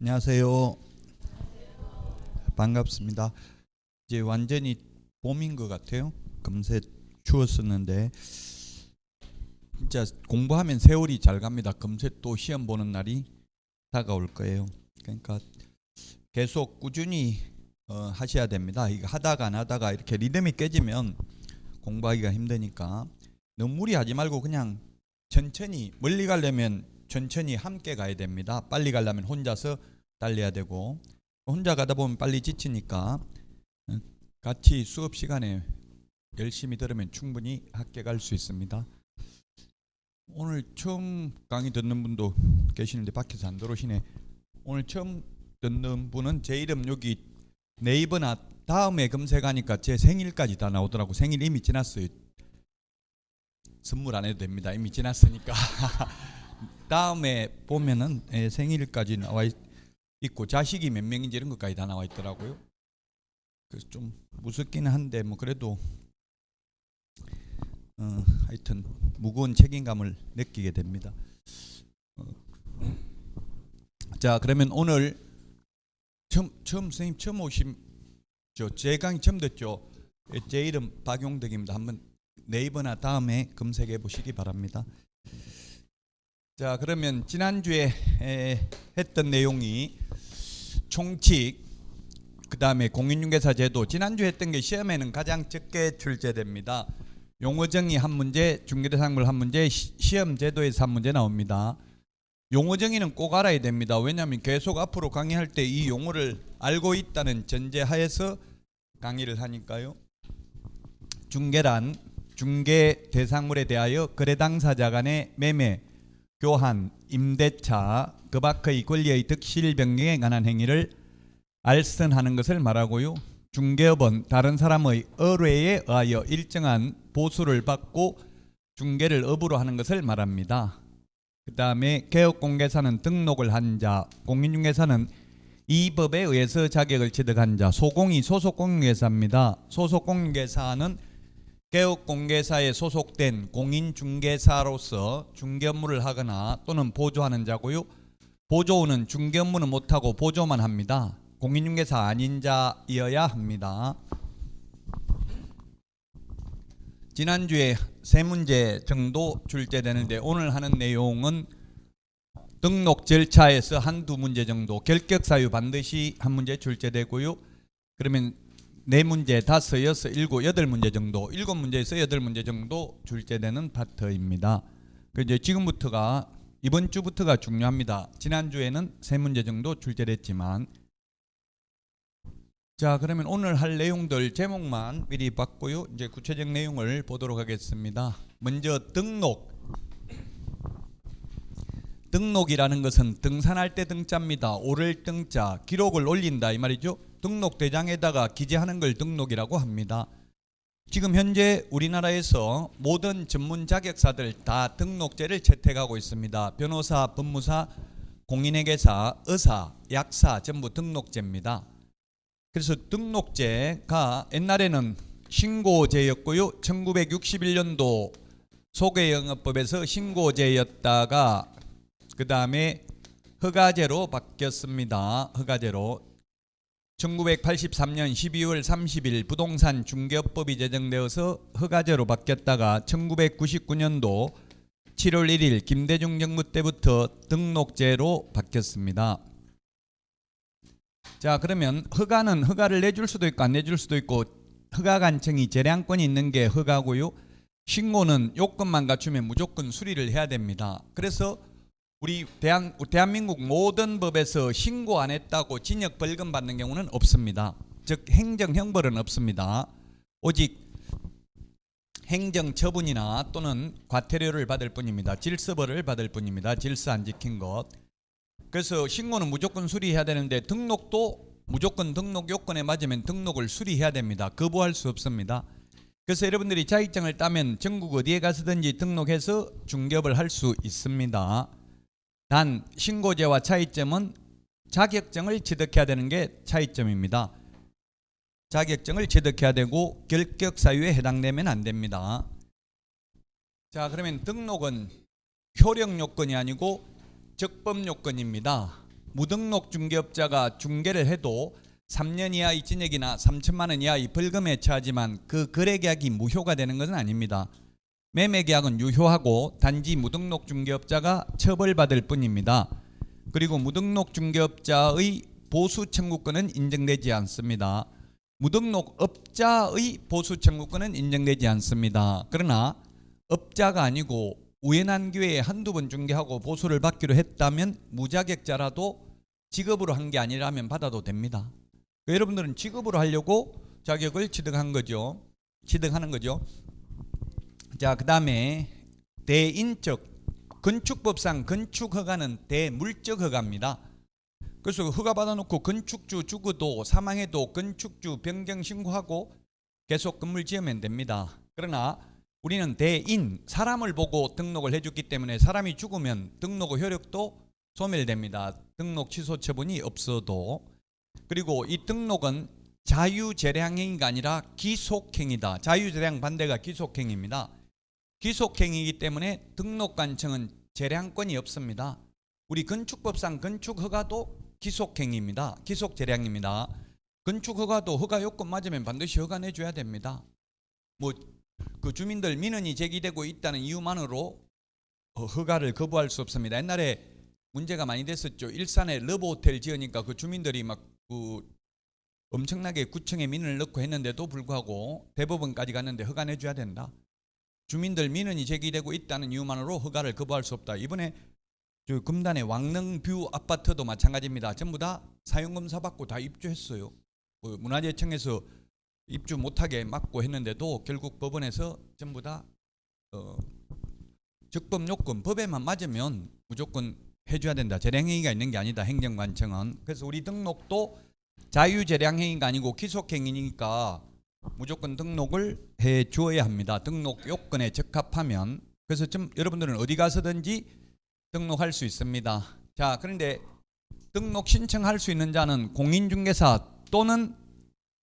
안녕하세요. 반갑습니다. 이제 완전히 봄인 것 같아요. 금세 추웠었는데 진짜 공부하면 세월이 잘 갑니다. 금세 또 시험 보는 날이 다가올 거예요. 그러니까 계속 꾸준히 하셔야 됩니다. 이거 하다가 안 하다가 이렇게 리듬이 깨지면 공부하기가 힘드니까 너무 무리하지 말고 그냥 천천히, 멀리 가려면 천천히 함께 가야 됩니다. 빨리 가려면 혼자서 달려야 되고, 혼자 가다 보면 빨리 지치니까 같이 수업 시간에 열심히 들으면 충분히 학교 갈 수 있습니다. 오늘 처음 강의 듣는 분도 계시는데 밖에서 안 들어오시네. 오늘 처음 듣는 분은 제 이름 여기 네이버나 다음에 검색하니까 제 생일까지 다 나오더라고. 생일 이미 지났어요. 선물 안 해도 됩니다. 이미 지났으니까. 다음에 보면은 생일까지 나와 있고 자식이 몇 명인지 이런 것까지 다 나와 있더라고요. 그래서 좀 무섭기는 한데 뭐 그래도 하여튼 무거운 책임감을 느끼게 됩니다. 자, 그러면 오늘 선생님 처음 오심죠? 제 강의 처음 듣죠? 제 이름 박용덕입니다. 한번 네이버나 다음에 검색해 보시기 바랍니다. 자, 그러면 지난주에 했던 내용이 총칙, 그 다음에 공인중개사 제도, 지난주에 했던 게 시험에는 가장 적게 출제됩니다. 용어정의 한 문제, 중개대상물 한 문제, 시험 제도에서 한 문제 나옵니다. 용어정의는 꼭 알아야 됩니다. 왜냐하면 계속 앞으로 강의할 때 이 용어를 알고 있다는 전제하에서 강의를 하니까요. 중개란 중개 대상물에 대하여 거래 당사자 간의 매매, 교환, 임대차, 그 밖의 권리의 득실 변경에 관한 행위를 알선하는 것을 말하고요. 중개업은 다른 사람의 의뢰에 의하여 일정한 보수를 받고 중개를 업으로 하는 것을 말합니다. 그 다음에 개업공개사는 등록을 한 자, 공인중개사는 이 법에 의해서 자격을 취득한 자, 소공이 소속공인중개사입니다. 소속공인중개사는 개업공개사에 소속된 공인중개사로서 중개 업무를 하거나 또는 보조하는 자고요. 보조는 중개 업무는 못하고 보조만 합니다. 공인중개사 아닌 자이어야 합니다. 지난주에 세 문제 정도 출제되는데 오늘 하는 내용은 등록 절차에서 한두 문제 정도, 결격 사유 반드시 한 문제 출제되고요. 그러면 네 문제, 다섯, 여섯, 일곱, 여덟 문제 정도, 일곱 문제에서 여덟 문제 정도 출제되는 파트입니다. 이제 지금부터가 이번 주부터가 중요합니다. 지난주에는 세 문제 정도 출제됐지만, 자, 그러면 오늘 할 내용들 제목만 미리 봤고요. 이제 구체적 내용을 보도록 하겠습니다. 먼저 등록. 등록이라는 것은 등산할 때 등자입니다. 오를 등자, 기록을 올린다 이 말이죠. 등록 대장에다가 기재하는 걸 등록이라고 합니다. 지금 현재 우리나라에서 모든 전문 자격사들 다 등록제를 채택하고 있습니다. 변호사, 법무사, 공인회계사, 의사, 약사 전부 등록제입니다. 그래서 등록제가 옛날에는 신고제였고요. 1961년도 소개영업법에서 신고제였다가 그 다음에 허가제로 바뀌었습니다. 허가제로 1983년 12월 30일 부동산 중개업법이 제정되어서 허가제로 바뀌었다가 1999년도 7월 1일 김대중 정부 때부터 등록제로 바뀌었습니다. 자, 그러면 허가를 내줄 수도 있고 안 내줄 수도 있고 허가관청이 재량권이 있는 게 허가고요. 신고는 요건만 갖추면 무조건 수리를 해야 됩니다. 그래서 우리 대한민국 모든 법에서 신고 안 했다고 징역 벌금 받는 경우는 없습니다. 즉 행정형벌은 없습니다. 오직 행정처분이나 또는 과태료를 받을 뿐입니다. 질서벌을 받을 뿐입니다. 질서 안 지킨 것. 그래서 신고는 무조건 수리해야 되는데 등록도 무조건 등록 요건에 맞으면 등록을 수리해야 됩니다. 거부할 수 없습니다. 그래서 여러분들이 자격증을 따면 전국 어디에 가서든지 등록해서 중개업을 할 수 있습니다. 단 신고제와 차이점은 자격증을 취득해야 되는 게 차이점입니다. 자격증을 취득해야 되고 결격 사유에 해당되면 안 됩니다. 자, 그러면 등록은 효력 요건이 아니고 적법 요건입니다. 무등록 중개업자가 중개를 해도 3년 이하의 징역이나 3천만 원 이하의 벌금에 처하지만 그 거래계약이 무효가 되는 것은 아닙니다. 매매계약은 유효하고 단지 무등록 중개업자가 처벌받을 뿐입니다. 그리고 무등록 중개업자의 보수 청구권은 인정되지 않습니다. 무등록 업자의 보수 청구권은 인정되지 않습니다. 그러나 업자가 아니고 우연한 기회에 한두 번 중개하고 보수를 받기로 했다면 무자격자라도 직업으로 한 게 아니라면 받아도 됩니다. 여러분들은 직업으로 하려고 자격을 취득한 거죠. 취득하는 거죠. 자, 그 다음에 대인적, 건축법상 건축허가는 대물적 허가입니다. 그래서 허가 받아놓고 건축주 죽어도 사망해도 건축주 변경 신고하고 계속 건물 지으면 됩니다. 그러나 우리는 대인, 사람을 보고 등록을 해줬기 때문에 사람이 죽으면 등록 효력도 소멸됩니다. 등록 취소 처분이 없어도. 그리고 이 등록은 자유재량행위가 아니라 기속행위다. 자유재량 반대가 기속행위입니다. 기속행위이기 때문에 등록관청은 재량권이 없습니다. 우리 건축법상 건축허가도 기속행위입니다. 기속재량입니다. 건축허가도 허가 요건 맞으면 반드시 허가 내줘야 됩니다. 뭐 그 주민들 민원이 제기되고 있다는 이유만으로 허가를 거부할 수 없습니다. 옛날에 문제가 많이 됐었죠. 일산에 러브호텔 지으니까 그 주민들이 막 엄청나게 구청에 민원을 넣고 했는데도 불구하고 대법원까지 갔는데 허가 내줘야 된다. 주민들 민원이 제기되고 있다는 이유만으로 허가를 거부할 수 없다. 이번에 금단의 왕릉뷰 아파트도 마찬가지입니다. 전부 다 사용검사 받고 다 입주했어요. 문화재청에서 입주 못하게 막고 했는데도 결국 법원에서 전부 다 적법 요건 법에만 맞으면 무조건 해줘야 된다. 재량행위가 있는 게 아니다. 행정관청은. 그래서 우리 등록도 자유재량행위가 아니고 기속행위니까 무조건 등록을 해 주어야 합니다. 등록 요건에 적합하면. 그래서 좀 여러분들은 어디 가서든지 등록할 수 있습니다. 자, 그런데 등록 신청할 수 있는 자는 공인중개사 또는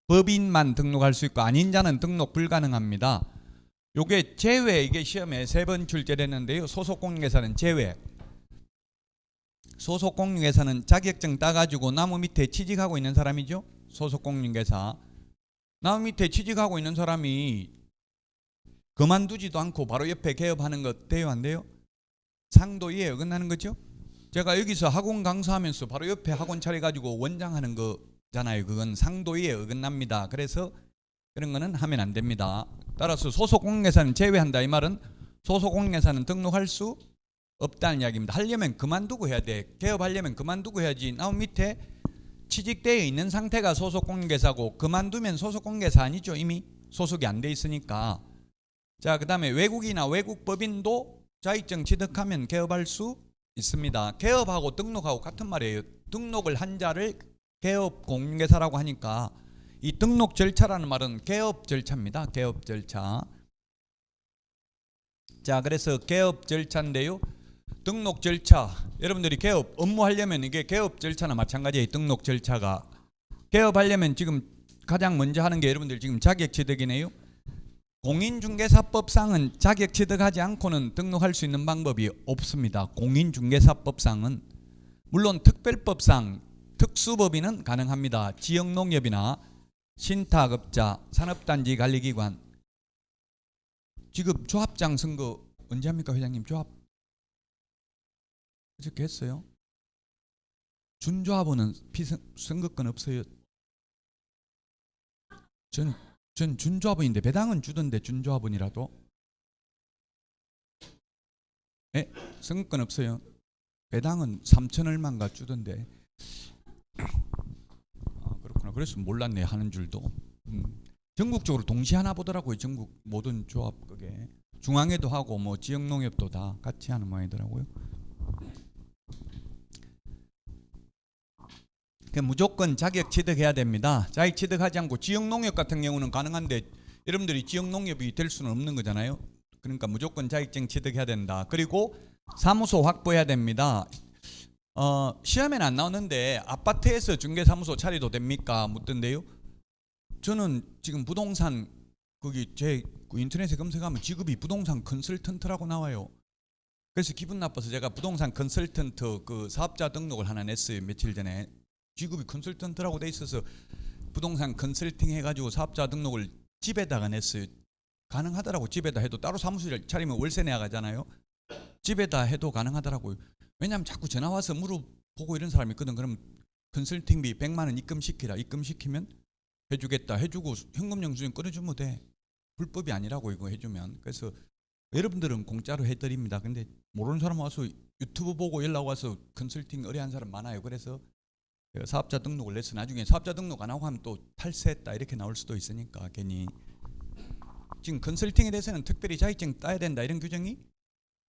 법인만 등록할 수 있고 아닌 자는 등록 불가능합니다. 요게 제외, 이게 시험에 3번 출제됐는데요. 소속공인중개사는 제외. 소속공인중개사는 자격증 따가지고 나무 밑에 취직하고 있는 사람이죠. 소속공인중개사. 나무 밑에 취직하고 있는 사람이 그만두지도 않고 바로 옆에 개업하는 거 돼요, 안 돼요? 상도위에 어긋나는 거죠. 제가 여기서 학원 강사하면서 바로 옆에 학원 차려가지고 원장하는 거잖아요. 그건 상도위에 어긋납니다. 그래서 그런 거는 하면 안 됩니다. 따라서 소속공인중개사는 제외한다. 이 말은 소속공인중개사는 등록할 수 없다는 이야기입니다. 하려면 그만두고 해야 돼. 개업하려면 그만두고 해야지. 나무 밑에 취직되어 있는 상태가 소속공인중개사고 그만두면 소속공인중개사 아니죠. 이미 소속이 안 돼 있으니까. 자, 그 다음에 외국이나 외국법인도 자격증 취득하면 개업할 수 있습니다. 개업하고 등록하고 같은 말이에요. 등록을 한 자를 개업 공인중개사라고 하니까 이 등록 절차라는 말은 개업 절차입니다. 개업 절차. 자, 그래서 개업 절차인데요. 등록 절차, 여러분들이 개업 업무하려면 이게 개업 절차나 마찬가지예요. 등록 절차가. 개업하려면 지금 가장 먼저 하는 게 여러분들 지금 자격 취득이네요. 공인중개사법상은 자격 취득하지 않고는 등록할 수 있는 방법이 없습니다. 공인중개사법상은. 물론 특별법상 특수법인은 가능합니다. 지역농협이나 신탁업자, 산업단지 관리기관. 지금 조합장 선거 언제 합니까, 회장님? 조합 어저께 했어요. 준조합원은 선거권 없어요. 전 준조합원인데 배당은 주던데 준조합원이라도. 예? 선거권 없어요. 배당은 3천 얼마인가 주던데. 아, 그렇구나. 그래서 몰랐네, 하는 줄도. 전국적으로 동시에 하나 보더라고요. 전국 모든 조합 그게. 중앙에도 하고 뭐 지역농협도 다 같이 하는 모양이더라고요. 무조건 자격 취득해야 됩니다. 자격 취득하지 않고 지역농협 같은 경우는 가능한데 여러분들이 지역농협이 될 수는 없는 거잖아요. 그러니까 무조건 자격증 취득해야 된다. 그리고 사무소 확보해야 됩니다. 시험에는 안 나오는데 아파트에서 중개사무소 차려도 됩니까? 묻던데요. 저는 지금 부동산 거기 제 인터넷에 검색하면 직업이 부동산 컨설턴트라고 나와요. 그래서 기분 나빠서 제가 부동산 컨설턴트 그 사업자 등록을 하나 냈어요. 며칠 전에. 직업이 컨설턴트라고 돼 있어서 부동산 컨설팅 해가지고 사업자 등록을 집에다가 냈어요. 가능하더라고. 집에다 해도 따로 사무실을 차리면 월세 내야 가잖아요. 집에다 해도 가능하더라고요. 왜냐하면 자꾸 전화 와서 물어보고 이런 사람이 있거든. 그럼 컨설팅비 100만 원 입금시키라. 입금시키면 해주겠다. 해주고 현금 영수증 끊어주면 돼. 불법이 아니라고 이거 해주면. 그래서 여러분들은 공짜로 해드립니다. 근데 모르는 사람 와서 유튜브 보고 연락 와서 컨설팅 의뢰한 사람 많아요. 그래서 사업자 등록을 내서 나중에 사업자 등록 안 하고 하면 또 탈세했다 이렇게 나올 수도 있으니까 괜히. 지금 컨설팅에 대해서는 특별히 자격증 따야 된다 이런 규정이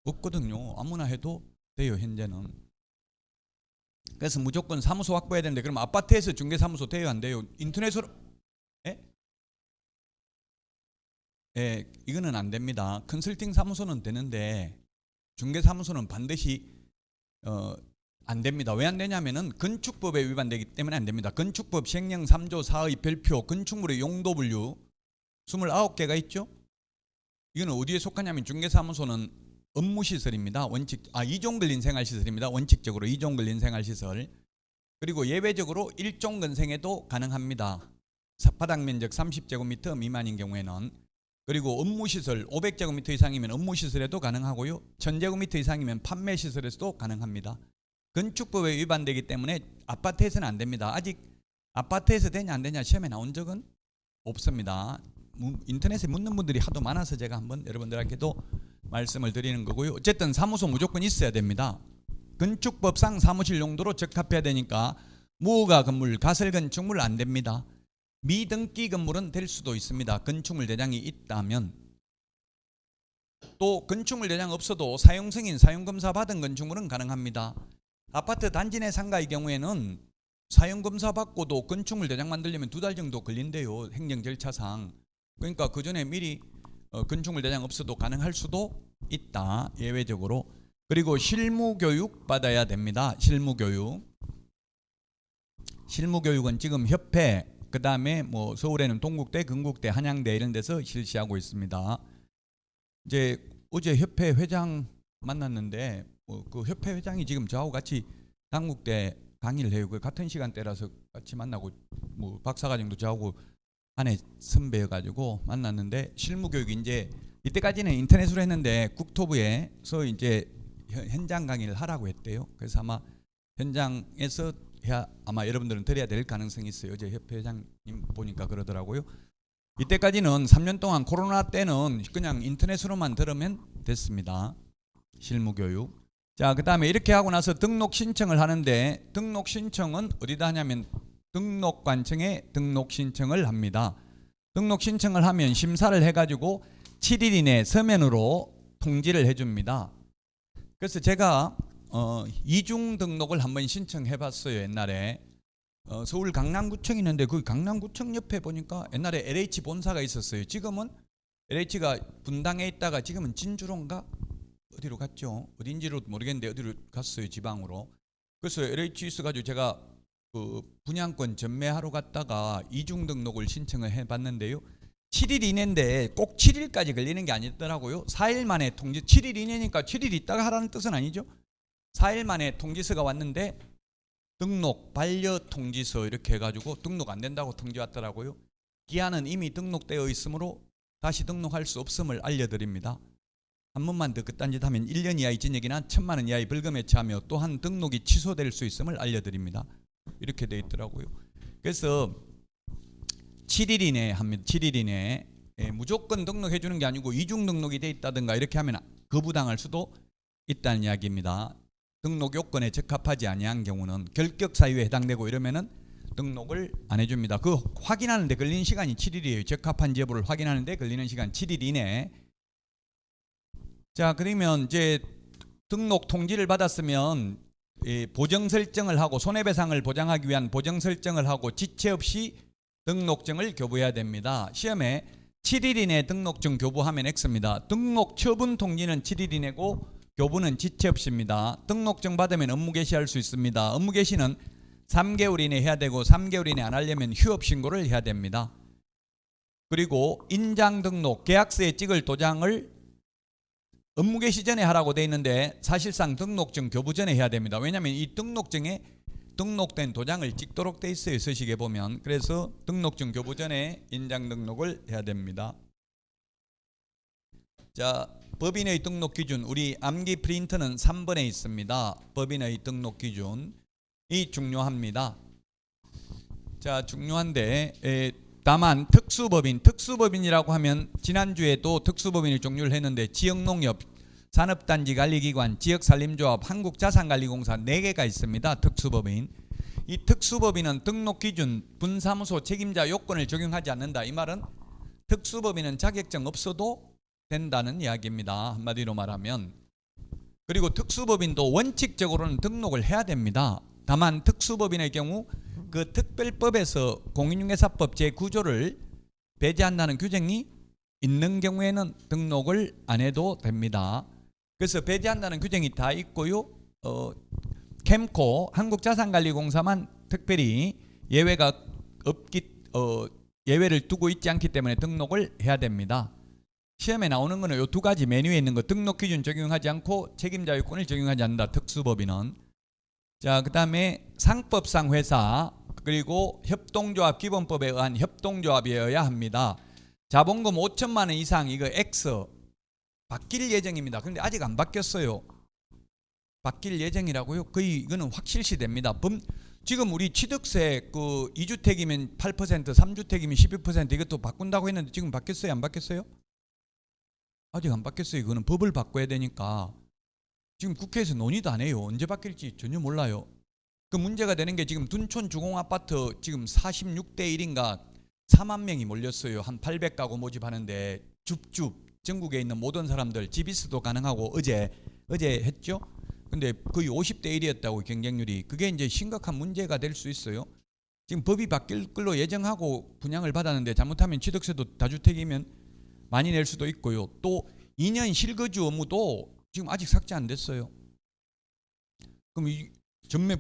없거든요. 아무나 해도 돼요 현재는. 그래서 무조건 사무소 확보해야 되는데 그럼 아파트에서 중개사무소 돼요 안 돼요? 인터넷으로 이거는 안 됩니다. 컨설팅 사무소는 되는데 중개사무소는 반드시 안 됩니다. 왜 안 되냐면은 건축법에 위반되기 때문에 안 됩니다. 건축법 시행령 3조 4의 별표 건축물의 용도 분류 29개가 있죠. 이거는 어디에 속하냐면 중개사무소는 업무시설입니다. 이종 근린 생활시설입니다. 원칙적으로 이종 근린 생활시설. 그리고 예외적으로 1종 근생에도 가능합니다. 바닥면적 30제곱미터 미만인 경우에는. 그리고 업무시설 500제곱미터 이상이면 업무시설에도 가능하고요. 1000제곱미터 이상이면 판매시설에서도 가능합니다. 건축법에 위반되기 때문에 아파트에서는 안 됩니다. 아직 아파트에서 되냐 안 되냐 시험에 나온 적은 없습니다. 인터넷에 묻는 분들이 하도 많아서 제가 한번 여러분들에게도 말씀을 드리는 거고요. 어쨌든 사무소 무조건 있어야 됩니다. 건축법상 사무실 용도로 적합해야 되니까 무허가 건물, 가설 건축물 안 됩니다. 미등기 건물은 될 수도 있습니다. 건축물 대장이 있다면. 또 건축물 대장 없어도 사용승인, 사용검사 받은 건축물은 가능합니다. 아파트 단지 내 상가의 경우에는 사용검사 받고도 건축물 대장 만들려면 2달 정도 걸린대요. 행정 절차상. 그러니까 그 전에 미리 건축물 대장 없어도 가능할 수도 있다. 예외적으로. 그리고 실무교육 받아야 됩니다. 실무교육은 지금 협회 그 다음에 뭐 서울에는 동국대, 건국대, 한양대 이런 데서 실시하고 있습니다. 이제 어제 협회 회장 만났는데 그 협회 회장이 지금 저하고 같이 당국대 강의를 해요. 그 같은 시간대라서 같이 만나고 뭐 박사과정도 저하고 아내 선배여가지고 만났는데 실무교육이 이제 이때까지는 인터넷으로 했는데 국토부에서 이제 현장 강의를 하라고 했대요. 그래서 아마 현장에서 아마 여러분들은 들어야 될 가능성이 있어요. 어제 협회 회장님 보니까 그러더라고요. 이때까지는 3년 동안 코로나 때는 그냥 인터넷으로만 들으면 됐습니다. 실무교육. 자, 그 다음에 이렇게 하고 나서 등록 신청을 하는데 등록 신청은 어디다 하냐면 등록관청에 등록 신청을 합니다. 등록 신청을 하면 심사를 해가지고 7일 이내 서면으로 통지를 해줍니다. 그래서 제가 이중 등록을 한번 신청해 봤어요. 옛날에 서울 강남구청이 있는데 그 강남구청 옆에 보니까 옛날에 LH 본사가 있었어요. 지금은 LH가 분당에 있다가 지금은 진주로인가 어디로 갔죠. 어딘지로 모르겠는데 어디로 갔어요. 지방으로. 그래서 LH 있어가지고 제가 그 분양권 전매하러 갔다가 이중 등록을 신청을 해봤는데요. 7일 이내인데 꼭 7일까지 걸리는 게 아니더라고요. 4일 만에 통지. 7일 이내니까 7일 있다가 하라는 뜻은 아니죠. 4일 만에 통지서가 왔는데 등록 반려 통지서 이렇게 해가지고 등록 안 된다고 통지 왔더라고요. 기한은 이미 등록되어 있으므로 다시 등록할 수 없음을 알려드립니다. 한 번만 더 그딴 짓 하면 1년 이하의 징역이나 1,000만 원 이하의 벌금에 처하며 또한 등록이 취소될 수 있음을 알려드립니다. 이렇게 돼 있더라고요. 그래서 7일 이내에 합니다. 7일 이내에 무조건 등록해 주는 게 아니고 이중 등록이 돼 있다든가 이렇게 하면 거부당할 수도 있다는 이야기입니다. 등록 요건에 적합하지 아니한 경우는 결격 사유에 해당되고 이러면은 등록을 안 해줍니다. 그 확인하는데 걸리는 시간이 7일이에요. 적합한지 여부를 확인하는데 걸리는 시간 7일 이내. 자, 그러면 이제 등록 통지를 받았으면 보정 설정을 하고 손해배상을 보장하기 위한 보정 설정을 하고 지체 없이 등록증을 교부해야 됩니다. 시험에 7일 이내 등록증 교부하면 X입니다. 등록 처분 통지는 7일 이내고 교부는 지체 없이입니다. 등록증 받으면 업무 개시할 수 있습니다. 업무 개시는 3개월 이내 해야 되고 3개월 이내 안 하려면 휴업 신고를 해야 됩니다. 그리고 인장 등록 계약서에 찍을 도장을 업무 개시 전에 하라고 돼 있는데 사실상 등록증 교부 전에 해야 됩니다. 왜냐하면 이 등록증에 등록된 도장을 찍도록 돼 있어요. 서식에 보면. 그래서 등록증 교부 전에 인장 등록을 해야 됩니다. 자, 법인의 등록 기준, 우리 암기 프린터는 3번에 있습니다. 법인의 등록 기준이 중요합니다. 자, 중요한데 다만 특수법인이라고 하면 지난주에도 특수법인의 종류를 했는데 지역농협, 산업단지관리기관, 지역산림조합, 한국자산관리공사 4개가 있습니다. 특수법인. 이 특수법인은 등록기준, 분사무소 책임자 요건을 적용하지 않는다. 이 말은 특수법인은 자격증 없어도 된다는 이야기입니다. 한마디로 말하면. 그리고 특수법인도 원칙적으로는 등록을 해야 됩니다. 다만 특수법인의 경우 그 특별법에서 공인중개사법 제9조를 배제한다는 규정이 있는 경우에는 등록을 안 해도 됩니다. 그래서 배제한다는 규정이 다 있고요. 캠코 한국자산관리공사만 특별히 예외가 예외를 두고 있지 않기 때문에 등록을 해야 됩니다. 시험에 나오는 거는 이 2가지 메뉴에 있는 거 등록 기준 적용하지 않고 책임자 요건을 적용하지 않는다. 특수법인은. 자, 그다음에 상법상 회사 그리고 협동조합 기본법에 의한 협동조합이어야 합니다. 자본금 5천만 원 이상 이거 X 바뀔 예정입니다. 그런데 아직 안 바뀌었어요. 바뀔 예정이라고요? 거의 이거는 확실시 됩니다. 지금 우리 취득세 그 2주택이면 8%, 3주택이면 12% 이것도 바꾼다고 했는데 지금 바뀌었어요? 안 바뀌었어요? 아직 안 바뀌었어요. 이거는 법을 바꿔야 되니까 지금 국회에서 논의도 안 해요. 언제 바뀔지 전혀 몰라요. 그 문제가 되는 게 지금 둔촌 주공아파트 지금 46대 1인가 4만 명이 몰렸어요. 한 800가구 모집하는데 줍줍 전국에 있는 모든 사람들 집이스도 가능하고 어제 했죠. 근데 거의 50대 1이었다고 경쟁률이. 그게 이제 심각한 문제가 될 수 있어요. 지금 법이 바뀔 걸로 예정하고 분양을 받았는데 잘못하면 취득세도 다주택이면 많이 낼 수도 있고요. 또 2년 실거주 의무도 지금 아직 삭제 안 됐어요. 그럼 이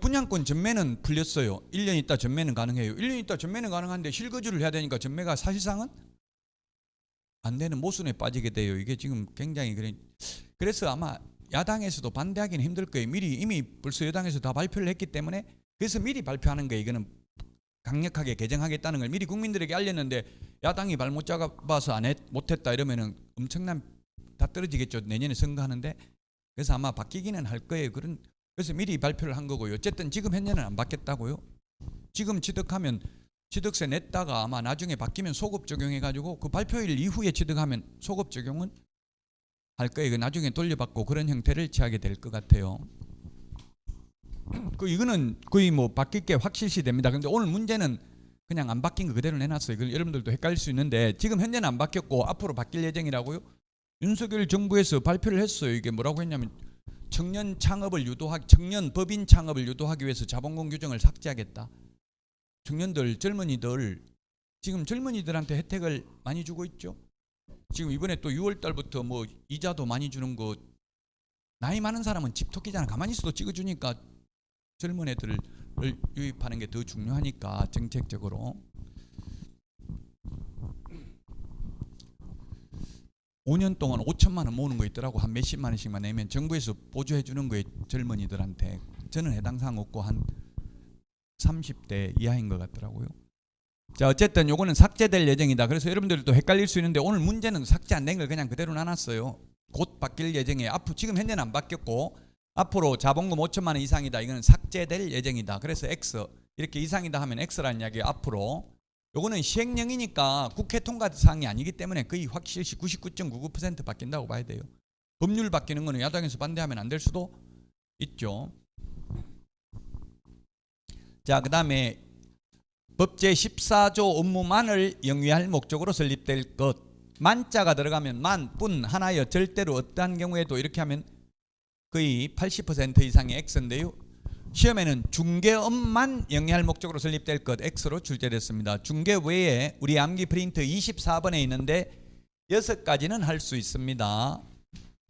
분양권 전매는 풀렸어요. 1년 있다 전매는 가능해요. 1년 있다 전매는 가능한데 실거주를 해야 되니까 전매가 사실상은 안 되는 모순에 빠지게 돼요. 이게 지금 굉장히 그래서 아마 야당에서도 반대하기는 힘들 거예요. 이미 벌써 여당에서 다 발표를 했기 때문에. 그래서 미리 발표하는 거예요. 이거는 강력하게 개정하겠다는 걸 미리 국민들에게 알렸는데 야당이 발못 잡아서 못했다 이러면은 엄청난 다 떨어지겠죠. 내년에 선거하는데. 그래서 아마 바뀌기는 할 거예요. 그래서 미리 발표를 한 거고요. 어쨌든 지금 현재는 안 바뀌었다고요. 지금 취득하면 취득세 냈다가 아마 나중에 바뀌면 소급 적용해가지고 그 발표일 이후에 취득하면 소급 적용은 할 거예요. 나중에 돌려받고 그런 형태를 취하게 될 것 같아요. 이거는 거의 뭐 바뀔 게 확실시 됩니다. 그런데 오늘 문제는 그냥 안 바뀐 거 그대로 내놨어요. 여러분들도 헷갈릴 수 있는데 지금 현재는 안 바뀌었고 앞으로 바뀔 예정이라고요. 윤석열 정부에서 발표를 했어요. 이게 뭐라고 했냐면 청년 법인 창업을 유도하기 위해서 자본금 규정을 삭제하겠다. 젊은이들 지금 젊은이들한테 혜택을 많이 주고 있죠. 지금 이번에 또 6월 달부터 뭐 이자도 많이 주는 거. 나이 많은 사람은 집토끼잖아. 가만히 있어도 찍어주니까 젊은 애들을 유입하는 게 더 중요하니까 정책적으로. 5년 동안 5천만 원 모으는 거 있더라고. 한 몇십만 원씩만 내면 정부에서 보조해 주는 거예요. 젊은이들한테. 저는 해당 사항 없고 한 30대 이하인 것 같더라고요. 자, 어쨌든 요거는 삭제될 예정이다. 그래서 여러분들도 헷갈릴 수 있는데 오늘 문제는 삭제 안 된 걸 그냥 그대로 놔놨어요. 곧 바뀔 예정이에요. 지금 현재는 안 바뀌었고 앞으로 자본금 5천만 원 이상이다. 이거는 삭제될 예정이다. 그래서 X 이렇게 이상이다 하면 X라는 이야기예요. 앞으로 요거는 시행령이니까 국회 통과 사항이 아니기 때문에 거의 확실시 99.99% 바뀐다고 봐야 돼요. 법률 바뀌는 거는 야당에서 반대하면 안 될 수도 있죠. 자, 그 다음에 법 제14조 업무만을 영위할 목적으로 설립될 것. 만자가 들어가면 만, 뿐, 하나여 절대로 어떠한 경우에도 이렇게 하면 거의 80% 이상의 X인데요. 시험에는 중개업만 영위할 목적으로 설립될 것 X로 출제됐습니다. 중개 외에 우리 암기 프린트 24번에 있는데 6가지는 할 수 있습니다.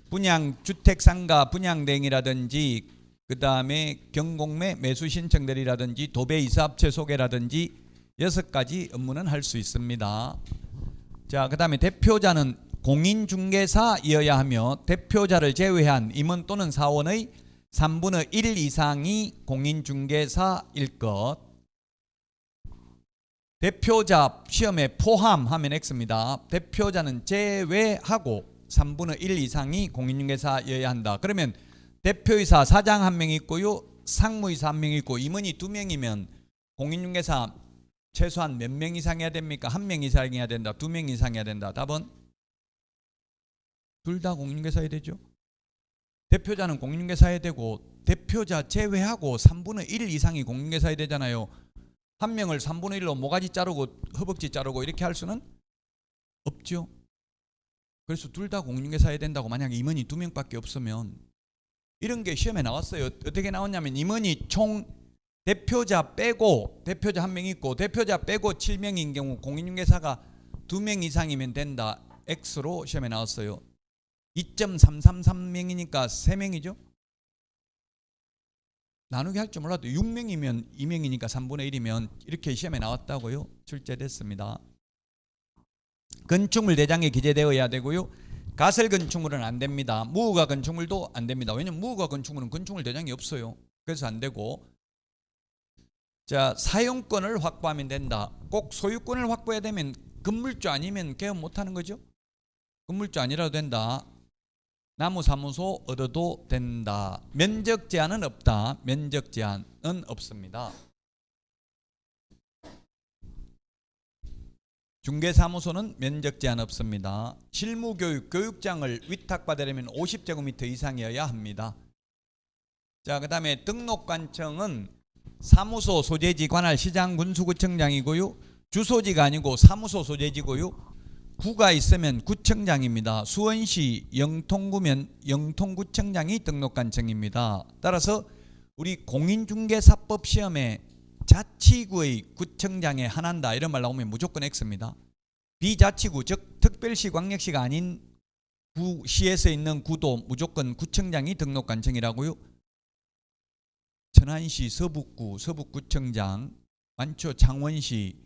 분양, 주택상가 분양대행이라든지 그 다음에 경공매 매수 신청 대리라든지 도배 이사업체 소개라든지 6가지 업무는 할 수 있습니다. 자, 그 다음에 대표자는 공인중개사이어야 하며 대표자를 제외한 임원 또는 사원의 3분의 1 이상이 공인중개사일 것. 대표자 시험에 포함하면 X입니다. 대표자는 제외하고 3분의 1 이상이 공인중개사여야 한다. 그러면 대표이사 사장 1명 있고요, 상무이사 1명 있고 임원이 2명이면 공인중개사 최소한 몇 명 이상 해야 됩니까? 1명 이상 해야 된다, 2명 이상 해야 된다. 답은 둘 다 공인중개사 해야 되죠. 대표자는 공인중개사 해야 되고 대표자 제외하고 3분의 1 이상이 공인중개사 해야 되잖아요. 한 명을 3분의 1로 모가지 자르고 허벅지 자르고 이렇게 할 수는 없죠. 그래서 둘 다 공인중개사 해야 된다고. 만약에 임원이 2명밖에 없으면 이런 게 시험에 나왔어요. 어떻게 나왔냐면 임원이 총 대표자 빼고 대표자 1명 있고 대표자 빼고 7명인 경우 공인중개사가 2명 이상이면 된다. X로 시험에 나왔어요. 2.333명이니까 3명이죠. 나누기 할 줄 몰라도 6명이면 2명이니까 3분의 1이면 이렇게 시험에 나왔다고요. 출제됐습니다. 건축물 대장에 기재되어야 되고요. 가설 건축물은 안 됩니다. 무허가 건축물도 안 됩니다. 왜냐면 무허가 건축물은 건축물 대장이 없어요. 그래서 안 되고, 자, 사용권을 확보하면 된다. 꼭 소유권을 확보해야 되면 건물주 아니면 개업 못하는 거죠. 건물주 아니라도 된다. 나무사무소 얻어도 된다. 면적 제한은 없다. 면적 제한은 없습니다. 중개사무소는 면적 제한 없습니다. 실무교육, 교육장을 위탁받으려면 50제곱미터 이상이어야 합니다. 자, 그 다음에 등록관청은 사무소 소재지 관할 시장 군수구청장이고요. 주소지가 아니고 사무소 소재지고요. 구가 있으면 구청장입니다. 수원시 영통구면 영통구청장이 등록관청입니다. 따라서 우리 공인중개사법 시험에 자치구의 구청장에 한한다 이런 말 나오면 무조건 X입니다. 비자치구 즉 특별시 광역시가 아닌 구시에서 있는 구도 무조건 구청장이 등록관청이라고요. 천안시 서북구 서북구청장, 많죠. 창원시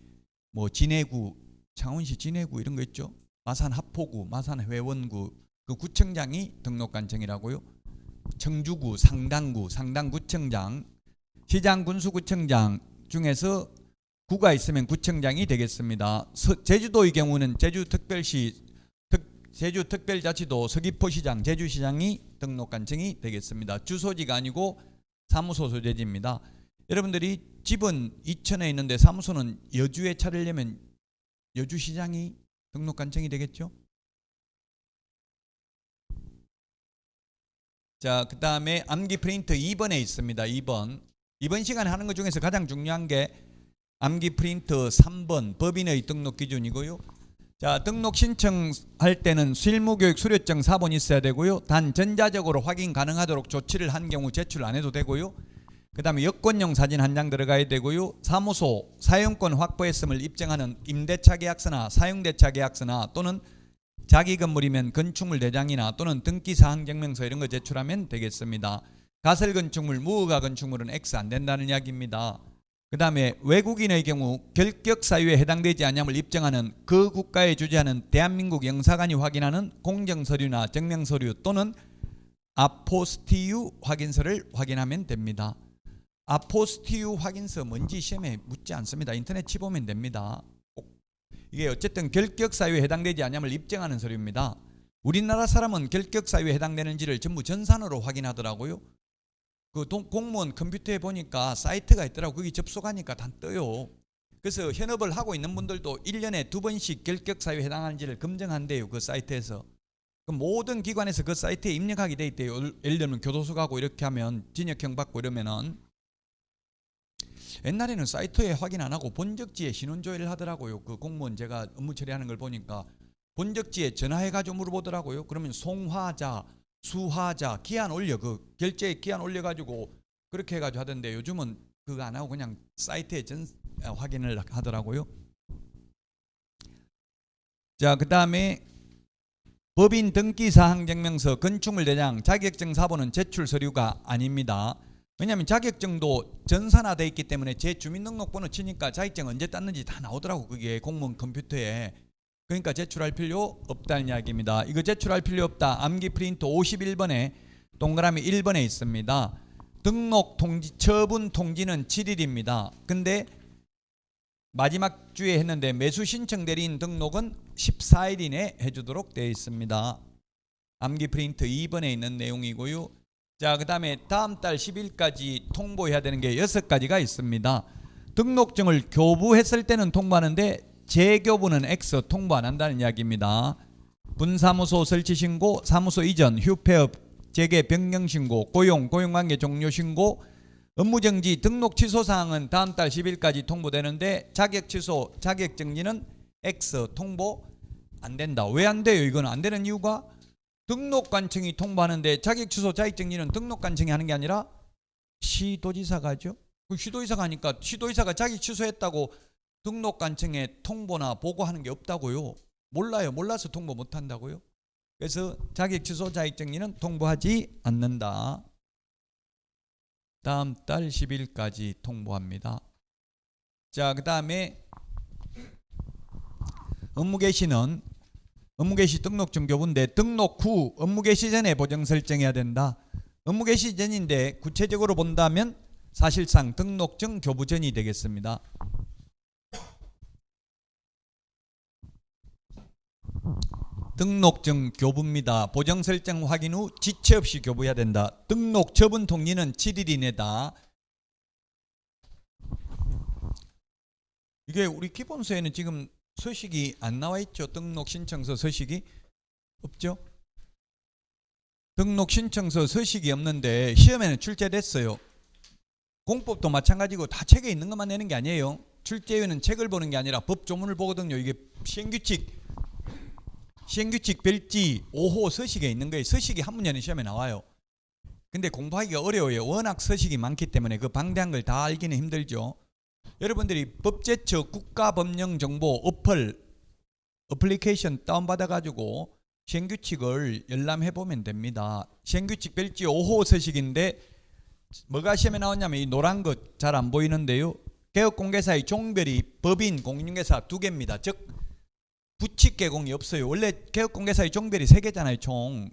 뭐 진해구 창원시 진해구 이런 거 있죠. 마산 하포구, 마산 회원구 그 구청장이 등록관청이라고요. 청주구, 상당구, 상당구청장, 시장 군수구청장 중에서 구가 있으면 구청장이 되겠습니다. 제주도의 경우는 제주특별시, 제주특별자치도 서귀포시장, 제주시장이 등록관청이 되겠습니다. 주소지가 아니고 사무소 소재지입니다. 여러분들이 집은 이천에 있는데 사무소는 여주에 차리려면 여주시장이 등록관청이 되겠죠. 자, 그 다음에 암기 프린트 2번에 있습니다. 2번 시간에 하는 것 중에서 가장 중요한 게 암기 프린트 3번 법인의 등록 기준이고요. 자, 등록 신청할 때는 실무교육 수료증 4번 있어야 되고요. 단 전자적으로 확인 가능하도록 조치를 한 경우 제출 안 해도 되고요. 그 다음에 여권용 사진 한 장 들어가야 되고요. 사무소 사용권 확보했음을 입증하는 임대차 계약서나 사용대차 계약서나 또는 자기 건물이면 건축물 대장이나 또는 등기사항 증명서 이런 거 제출하면 되겠습니다. 가설 건축물, 무허가 건축물은 X 안 된다는 이야기입니다. 그 다음에 외국인의 경우 결격 사유에 해당되지 않음을 입증하는 그 국가에 주재하는 대한민국 영사관이 확인하는 공정서류나 증명서류 또는 아포스티유 확인서를 확인하면 됩니다. 아포스티유 확인서 뭔지 시험에 묻지 않습니다. 인터넷 치보면 됩니다. 이게 어쨌든 결격 사유에 해당되지 않음을 입증하는 서류입니다. 우리나라 사람은 결격 사유에 해당되는지를 전부 전산으로 확인하더라고요. 그 공무원 컴퓨터에 보니까 사이트가 있더라고. 거기 접속하니까 다 떠요. 그래서 현업을 하고 있는 분들도 1년에 2번씩 결격 사유에 해당하는지를 검증한대요. 그 사이트에서. 그럼 모든 기관에서 그 사이트에 입력하게 돼 있대요. 예를 들면 교도소 가고 이렇게 하면 징역형 받고 이러면은. 옛날에는 사이트에 확인 안 하고 본적지에 신원조회를 하더라고요. 그 공무원 제가 업무 처리하는 걸 보니까 본적지에 전화해가지고 물어보더라고요. 그러면 송화자, 수화자, 기한 올려, 그 결제에 기한 올려가지고 그렇게 해가지고 하던데 요즘은 그거 안 하고 그냥 사이트에 확인을 하더라고요. 자, 그 다음에 법인 등기사항 증명서, 건축물 대장, 자격증 사본은 제출 서류가 아닙니다. 왜냐하면 자격증도 전산화되어 있기 때문에 제 주민등록번호 치니까 자격증 언제 땄는지 다 나오더라고. 그게 공무원 컴퓨터에. 그러니까 제출할 필요 없다는 이야기입니다. 이거 제출할 필요 없다. 암기 프린트 51번에 동그라미 1번에 있습니다. 등록 통지, 처분 통지는 7일입니다. 근데 마지막 주에 했는데 매수 신청 대리인 등록은 14일 이내 해주도록 되어 있습니다. 암기 프린트 2번에 있는 내용이고요. 자, 그 다음에 다음 달 10일까지 통보해야 되는 게 6가지가 있습니다. 등록증을 교부했을 때는 통보하는데 재교부는 X 통보 안 한다는 이야기입니다. 분사무소 설치 신고, 사무소 이전, 휴폐업, 재개 변경 신고, 고용관계 종료 신고, 업무정지, 등록 취소 사항은 다음 달 10일까지 통보되는데 자격 취소, 자격 정지는 X 통보 안 된다. 왜 안 돼요? 이건 안 되는 이유가 등록관청이 통보하는데 자격 취소, 자격 정지는 등록관청이 하는 게 아니라 시도지사가 하죠. 시도지사가 하니까 시도지사가 자격 취소했다고 등록관청에 통보나 보고하는 게 없다고요. 몰라요. 몰라서 통보 못 한다고요. 그래서 자격 취소, 자격 정지는 통보하지 않는다. 다음 달 10일까지 통보합니다. 자, 그 다음에 업무 개시는 업무 개시 등록증 교부인데 등록 후 업무 개시 전에 보정 설정해야 된다. 업무 개시 전인데 구체적으로 본다면 사실상 등록증 교부 전이 되겠습니다. 등록증 교부입니다. 보정 설정 확인 후 지체 없이 교부해야 된다. 등록 처분 통지는 7일 이내다. 이게 우리 기본서에는 지금 서식이 안 나와 있죠. 등록 신청서 서식이 없죠. 등록 신청서 서식이 없는데 시험에는 출제됐어요. 공법도 마찬가지고 다 책에 있는 것만 내는 게 아니에요. 출제위원은 책을 보는 게 아니라 법 조문을 보거든요. 이게 시행규칙 별지 5호 서식에 있는 거예요. 서식이 한 문제는 시험에 나와요. 근데 공부하기가 어려워요. 워낙 서식이 많기 때문에 그 방대한 걸 다 알기는 힘들죠. 여러분들이 법제처 국가법령정보 어플리케이션 다운받아가지고 시행규칙을 열람해보면 됩니다. 시행규칙 별지 5호 서식인데 뭐가 시험에 나왔냐면 이 노란 것 잘 안 보이는데요. 개업공개사의 종별이 법인, 공인중개사 2개입니다. 즉 부칙개공이 없어요. 원래 개업공개사의 종별이 3개잖아요. 총.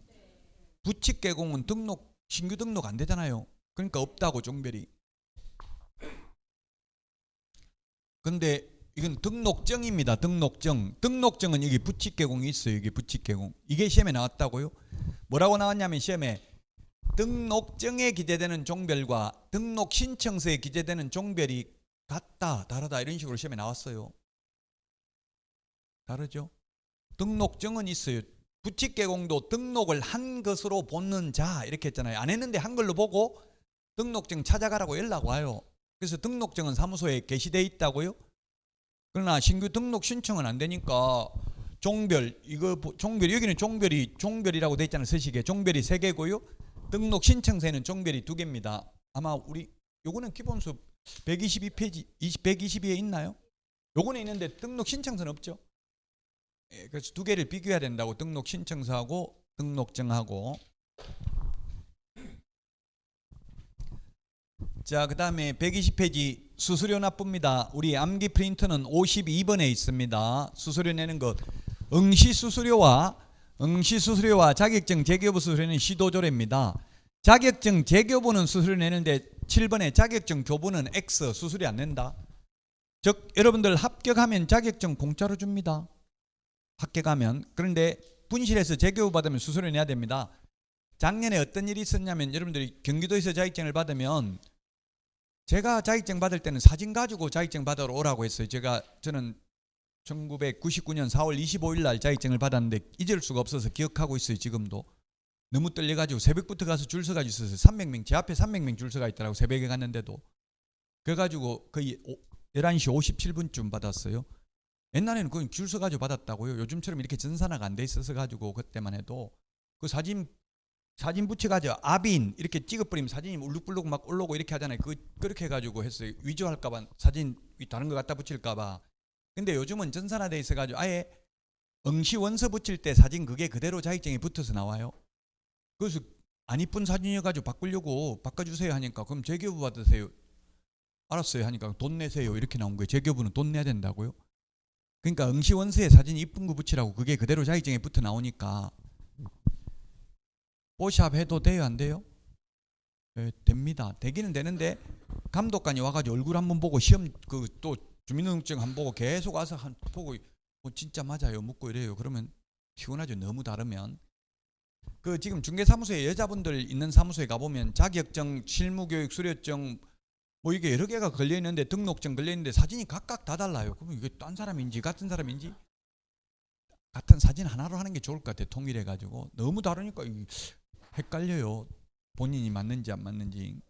부칙개공은 신규 등록 안 되잖아요. 그러니까 없다고 종별이. 근데 이건 등록증입니다. 등록증은 여기 부칙개공이 있어요. 여기 부칙개공. 이게 시험에 나왔다고요? 뭐라고 나왔냐면 시험에 등록증에 기재되는 종별과 등록신청서에 기재되는 종별이 같다, 다르다 이런 식으로 시험에 나왔어요. 다르죠? 등록증은 있어요. 부칙개공도 등록을 한 것으로 보는 자 이렇게 했잖아요. 안 했는데 한글로 보고 등록증 찾아가라고 연락 와요. 그래서 등록증은 사무소에 게시되어 있다고요. 그러나 신규 등록 신청은 안 되니까 종별 여기는 종별이라고 돼 있잖아요. 서식에 종별이 3개고요. 등록 신청서에는 종별이 2개입니다. 아마 우리 요거는 기본수 122페이지 122에 있나요? 요거는 있는데 등록 신청서는 없죠. 그래서 2개를 비교해야 된다고. 등록 신청서하고 등록증하고. 자, 그 다음에 120페이지 수수료 납부입니다. 우리 암기 프린터는 52번에 있습니다. 수수료 내는 것. 응시수수료와 자격증 재교부 수수료는 시도조례입니다. 자격증 재교부는 수수료 내는데 7번에 자격증 교부는 X 수수료 안 낸다. 즉 여러분들 합격하면 자격증 공짜로 줍니다. 합격하면. 그런데 분실해서 재교부 받으면 수수료 내야 됩니다. 작년에 어떤 일이 있었냐면 여러분들이 경기도에서 자격증을 받으면 제가 자격증 받을 때는 사진 가지고 자격증 받으러 오라고 했어요. 저는 1999년 4월 25일 날 자격증을 받았는데 잊을 수가 없어서 기억하고 있어요. 지금도. 너무 떨려가지고 새벽부터 가서 줄 서가지고 있었어요. 300명, 제 앞에 300명 줄 서가 있더라고. 새벽에 갔는데도. 그래가지고 거의 11시 57분쯤 받았어요. 옛날에는 그건 줄 서가지고 받았다고요. 요즘처럼 이렇게 전산화가 안 돼 있어서 가지고 그때만 해도 그 사진 붙여가지고 아빈 이렇게 찍어버리면 사진이 울룩불룩 막 올라오고 이렇게 하잖아요. 그렇게 해가지고 했어요. 위조할까봐 사진 다른 거 갖다 붙일까봐. 근데 요즘은 전산화돼 있어가지고 아예 응시 원서 붙일 때 사진 그게 그대로 자격증에 붙어서 나와요. 그래서 안 이쁜 사진이어가지고 바꾸려고 바꿔주세요 하니까 그럼 재교부 받으세요. 알았어요 하니까 돈 내세요 이렇게 나온 거예요. 재교부는 돈 내야 된다고요. 그러니까 응시원서에 사진 이쁜 거 붙이라고. 그게 그대로 자격증에 붙어 나오니까. 뽀샵 해도 돼요, 안 돼요? 네, 됩니다. 되기는 되는데 감독관이 와가지고 얼굴 한번 보고 시험 그 또 주민등록증 한번 보고 계속 와서 보고 진짜 맞아요 묻고 이래요. 그러면 피곤하죠. 너무 다르면. 그 지금 중개사무소에 여자분들 있는 사무소에 가보면 자격증, 실무교육, 수료증 뭐 이게 여러 개가 걸려 있는데, 등록증 걸려 있는데 사진이 각각 다 달라요. 그러면 이게 딴 사람인지 같은 사람인지, 같은 사진 하나로 하는 게 좋을 것 같아요. 통일해 가지고. 너무 다르니까 헷갈려요. 본인이 맞는지 안 맞는지.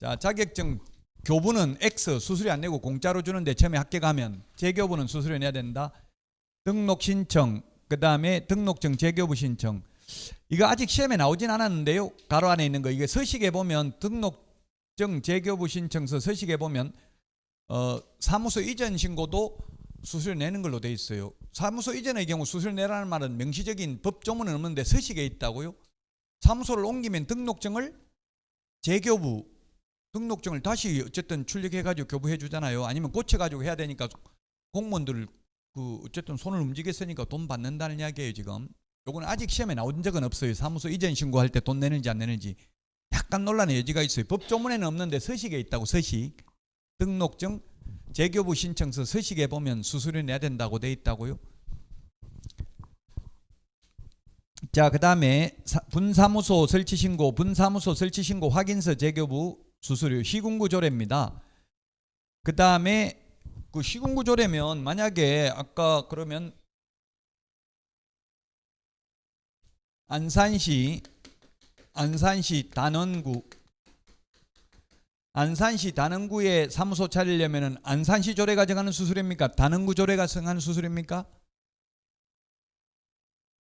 자, 자격증 교부는 X, 수수료 안 내고 공짜로 주는데 처음에 합격하면 재교부는 수수료 내야 된다. 등록 신청, 그 다음에 등록증 재교부 신청. 이거 아직 시험에 나오진 않았는데요. 가로 안에 있는 거 이게 서식에 보면 등록증 재교부 신청서 서식에 보면 사무소 이전 신고도 수수료 내는 걸로 돼 있어요. 사무소 이전의 경우 수수료 내라는 말은 명시적인 법조문은 없는데 서식에 있다고요. 사무소를 옮기면 등록증을 재교부, 등록증을 다시 어쨌든 출력해가지고 교부해 주잖아요. 아니면 고쳐가지고 해야 되니까 공무원들 그 어쨌든 손을 움직였으니까 돈 받는다는 이야기예요. 지금 요거는 아직 시험에 나온 적은 없어요. 사무소 이전 신고할 때 돈 내는지 안 내는지 약간 논란의 여지가 있어요. 법조문에는 없는데 서식에 있다고. 서식, 등록증 재교부 신청서 서식에 보면 수수료 내야 된다고 돼 있다고요. 자, 그 다음에 분사무소 설치신고, 분사무소 설치신고 확인서 재교부 수수료 시군구조례입니다. 그 다음에 그 시군구조례면 만약에 아까 그러면 안산시 단원구에 사무소 차리려면 안산시 조례가 정하는 수수료입니까? 단원구 조례가 정하는 수수료입니까?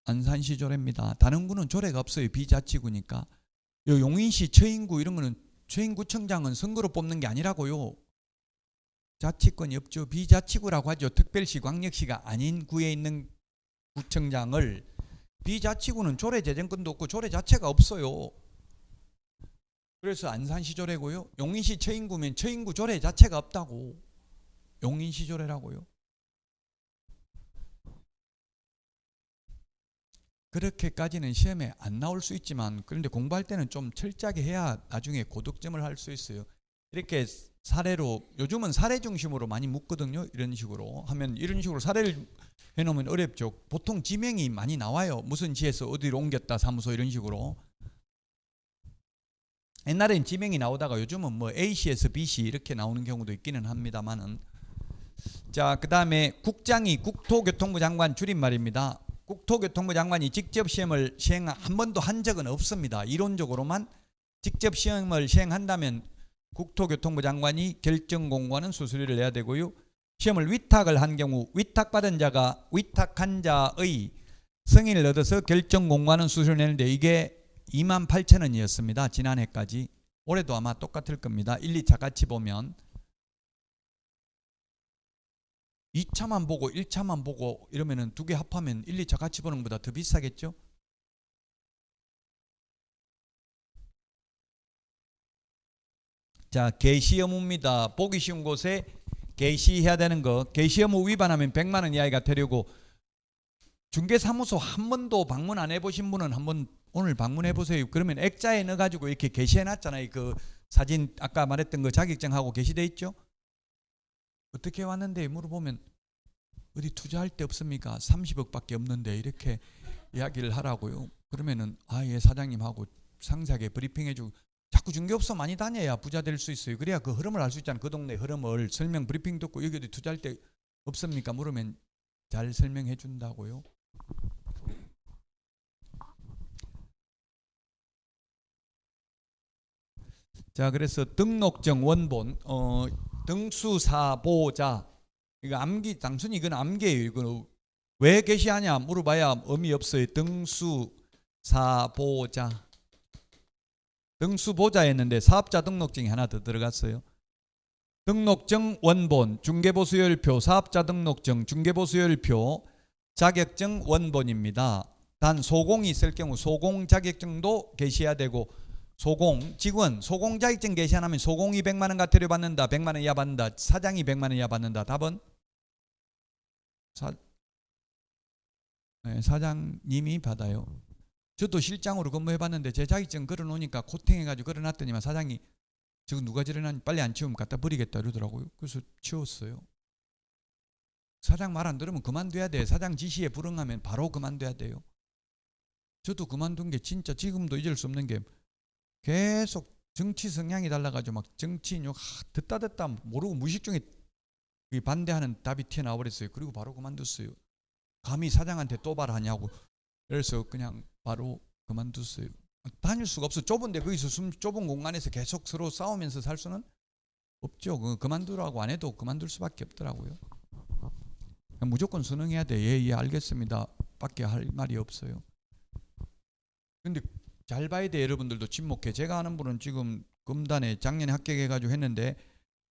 안산시 조례입니다. 단원구는 조례가 없어요. 비자치구니까. 용인시 처인구 이런 거는 처인구청장은 선거로 뽑는 게 아니라고요. 자치권이 없죠. 비자치구라고 하죠. 특별시, 광역시가 아닌 구에 있는 구청장을. 비자치구는 조례 제정권도 없고 조례 자체가 없어요. 그래서 안산시 조례고요. 용인시 처인구면 처인구 조례 자체가 없다고. 용인시 조례라고요. 그렇게까지는 시험에 안 나올 수 있지만, 그런데 공부할 때는 좀 철저하게 해야 나중에 고득점을 할 수 있어요. 이렇게 사례로, 요즘은 사례 중심으로 많이 묻거든요. 이런 식으로 하면, 이런 식으로 사례를 해놓으면 어렵죠. 보통 지명이 많이 나와요. 무슨 지에서 어디로 옮겼다 사무소 이런 식으로. 옛날엔 지명이 나오다가 요즘은 뭐 A시에서 B시 이렇게 나오는 경우도 있기는 합니다만은. 자, 그 다음에 국장이 국토교통부 장관 줄임말입니다. 국토교통부 장관이 직접 시험을 한 번도 한 적은 없습니다. 이론적으로만 직접 시험을 시행한다면 국토교통부 장관이 결정 공고하는 수수료를 내야 되고요. 시험을 위탁을 한 경우 위탁받은 자가 위탁한 자의 승인을 얻어서 결정 공고하는 수수료를 내는데 이게 28,000원이었습니다. 지난해까지. 올해도 아마 똑같을 겁니다. 1, 2차 같이 보면 2차만 보고 1차만 보고 이러면은 두 개 합하면 1, 2차 같이 보는 것보다 더 비싸겠죠? 자, 개시 의무입니다. 보기 쉬운 곳에 개시해야 되는 거. 개시 의무 위반하면 100만 원 이하가 되려고. 중개사무소 한 번도 방문 안 해보신 분은 한번 오늘 방문해 보세요. 그러면 액자에 넣어가지고 이렇게 게시해 놨잖아요. 그 사진 아까 말했던 거 자격증하고 게시돼 있죠? 어떻게 왔는데 물어보면 어디 투자할 데 없습니까? 30억밖에 없는데 이렇게 이야기를 하라고요. 그러면은 예 사장님하고 상세하게 브리핑해주고. 자꾸 중개업소 많이 다녀야 부자 될 수 있어요. 그래야 그 흐름을 알 수 있잖아요. 그 동네 흐름을 설명 브리핑 듣고 여기 어디 투자할 데 없습니까? 물으면 잘 설명해 준다고요. 자, 그래서 등록증 원본, 등수사보자. 이거 암기, 단순히 이건 암기예요. 이거 왜 게시하냐 물어봐야 의미 없어요. 등수사보자. 등수보자였는데 사업자 등록증이 하나 더 들어갔어요. 등록증 원본, 중개보수열표, 사업자 등록증, 중개보수열표, 자격증 원본입니다. 단 소공이 있을 경우 소공 자격증도 게시해야 되고, 소공, 직원, 소공 자격증 게시 안 하면 소공이 100만 원 과태료 받는다, 100만 원 이하 받는다, 사장이 100만 원 이하 받는다. 답은 사장님이 받아요. 저도 실장으로 근무해봤는데 제 자격증 걸어놓으니까 코팅해가지고 걸어놨더니만 사장이 지금 누가 저러나 빨리 안 치우면 갖다 버리겠다 이러더라고요. 그래서 치웠어요. 사장 말 안 들으면 그만둬야 돼. 사장 지시에 불응하면 바로 그만둬야 돼요. 저도 그만둔 게 진짜 지금도 잊을 수 없는 게 계속 정치 성향이 달라가지고 막 정치인 욕 듣다 모르고 무의식 중에 반대하는 답이 튀어나와 버렸어요. 그리고 바로 그만뒀어요. 감히 사장한테 또발하냐고. 그래서 그냥 바로 그만뒀어요. 다닐 수가 없어. 좁은데 거기서 좁은 공간에서 계속 서로 싸우면서 살 수는 없죠. 그만두라고 안 해도 그만둘 수밖에 없더라고요. 무조건 순응해야 돼. 예, 알겠습니다. 밖에 할 말이 없어요. 근데 잘 봐야 돼. 여러분들도 침묵해. 제가 아는 분은 지금 금단에 작년에 합격해가지고 했는데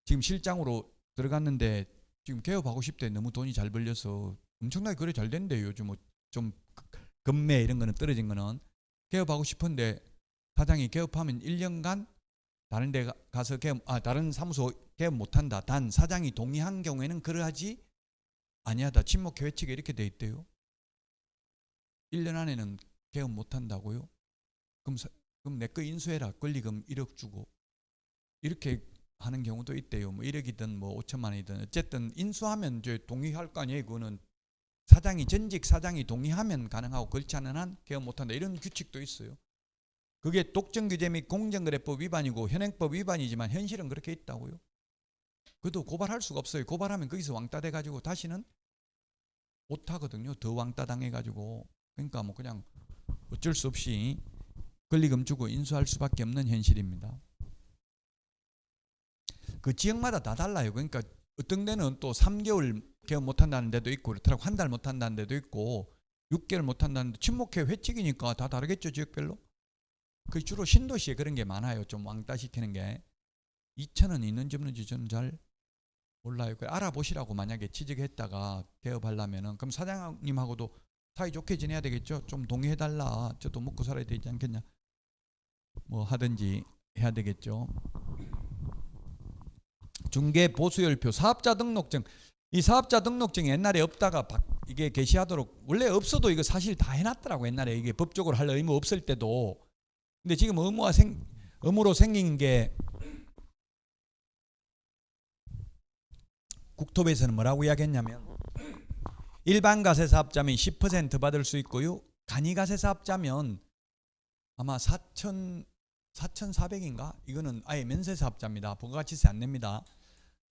지금 실장으로 들어갔는데 지금 개업하고 싶대. 너무 돈이 잘 벌려서 엄청나게 거래 잘 된대요. 요즘 뭐 좀 금매 이런 거는 떨어진 거는 개업하고 싶은데 사장이 개업하면 1년간 다른 데 가서 다른 사무소 개업 못한다. 단 사장이 동의한 경우에는 그러하지 아니하다. 침묵회 회칙에 이렇게 돼 있대요. 1년 안에는 개업 못한다고요? 그럼 내 거 인수해라. 권리금 1억 주고 이렇게 하는 경우도 있대요. 뭐 1억이든 뭐 5천만 원이든 어쨌든 인수하면 이제 동의할 거 아니에요. 그거는 전직 사장이 동의하면 가능하고 그렇지 않은 한 개업 못한다. 이런 규칙도 있어요. 그게 독점규제 및 공정거래법 위반이고 현행법 위반이지만 현실은 그렇게 있다고요. 그래도 고발할 수가 없어요. 고발하면 거기서 왕따 돼가지고 다시는 못하거든요. 더 왕따 당해가지고. 그러니까 뭐 그냥 어쩔 수 없이 권리금 주고 인수할 수밖에 없는 현실입니다. 그 지역마다 다 달라요. 그러니까 어떤 데는 또 3개월 개업 못한다는 데도 있고 그렇더라고. 한 달 못한다는 데도 있고 6개월 못한다는 데 침묵회 회칙이니까 다 다르겠죠. 지역별로. 그 주로 신도시에 그런 게 많아요. 좀 왕따시키는 게. 이천은 있는지 없는지 저는 잘 몰라요. 알아보시라고 만약에 취직했다가 개업하려면은 그럼 사장님하고도 사이좋게 지내야 되겠죠. 좀 동의해달라. 저도 먹고 살아야 되지 않겠냐. 뭐 하든지 해야 되겠죠. 중개 보수열표 사업자 등록증. 이 사업자 등록증이 옛날에 없다가 이게 게시하도록 원래 없어도 이거 사실 다 해놨더라고. 옛날에 이게 법적으로 할 의무 없을 때도. 근데 지금 의무로 생긴 게 국토부에서는 뭐라고 이야기했냐면 일반 가세 사업자면 10% 받을 수 있고요. 간이 가세 사업자면 아마 4,400인가? 이거는 아예 면세 사업자입니다. 부가가치세 안 냅니다.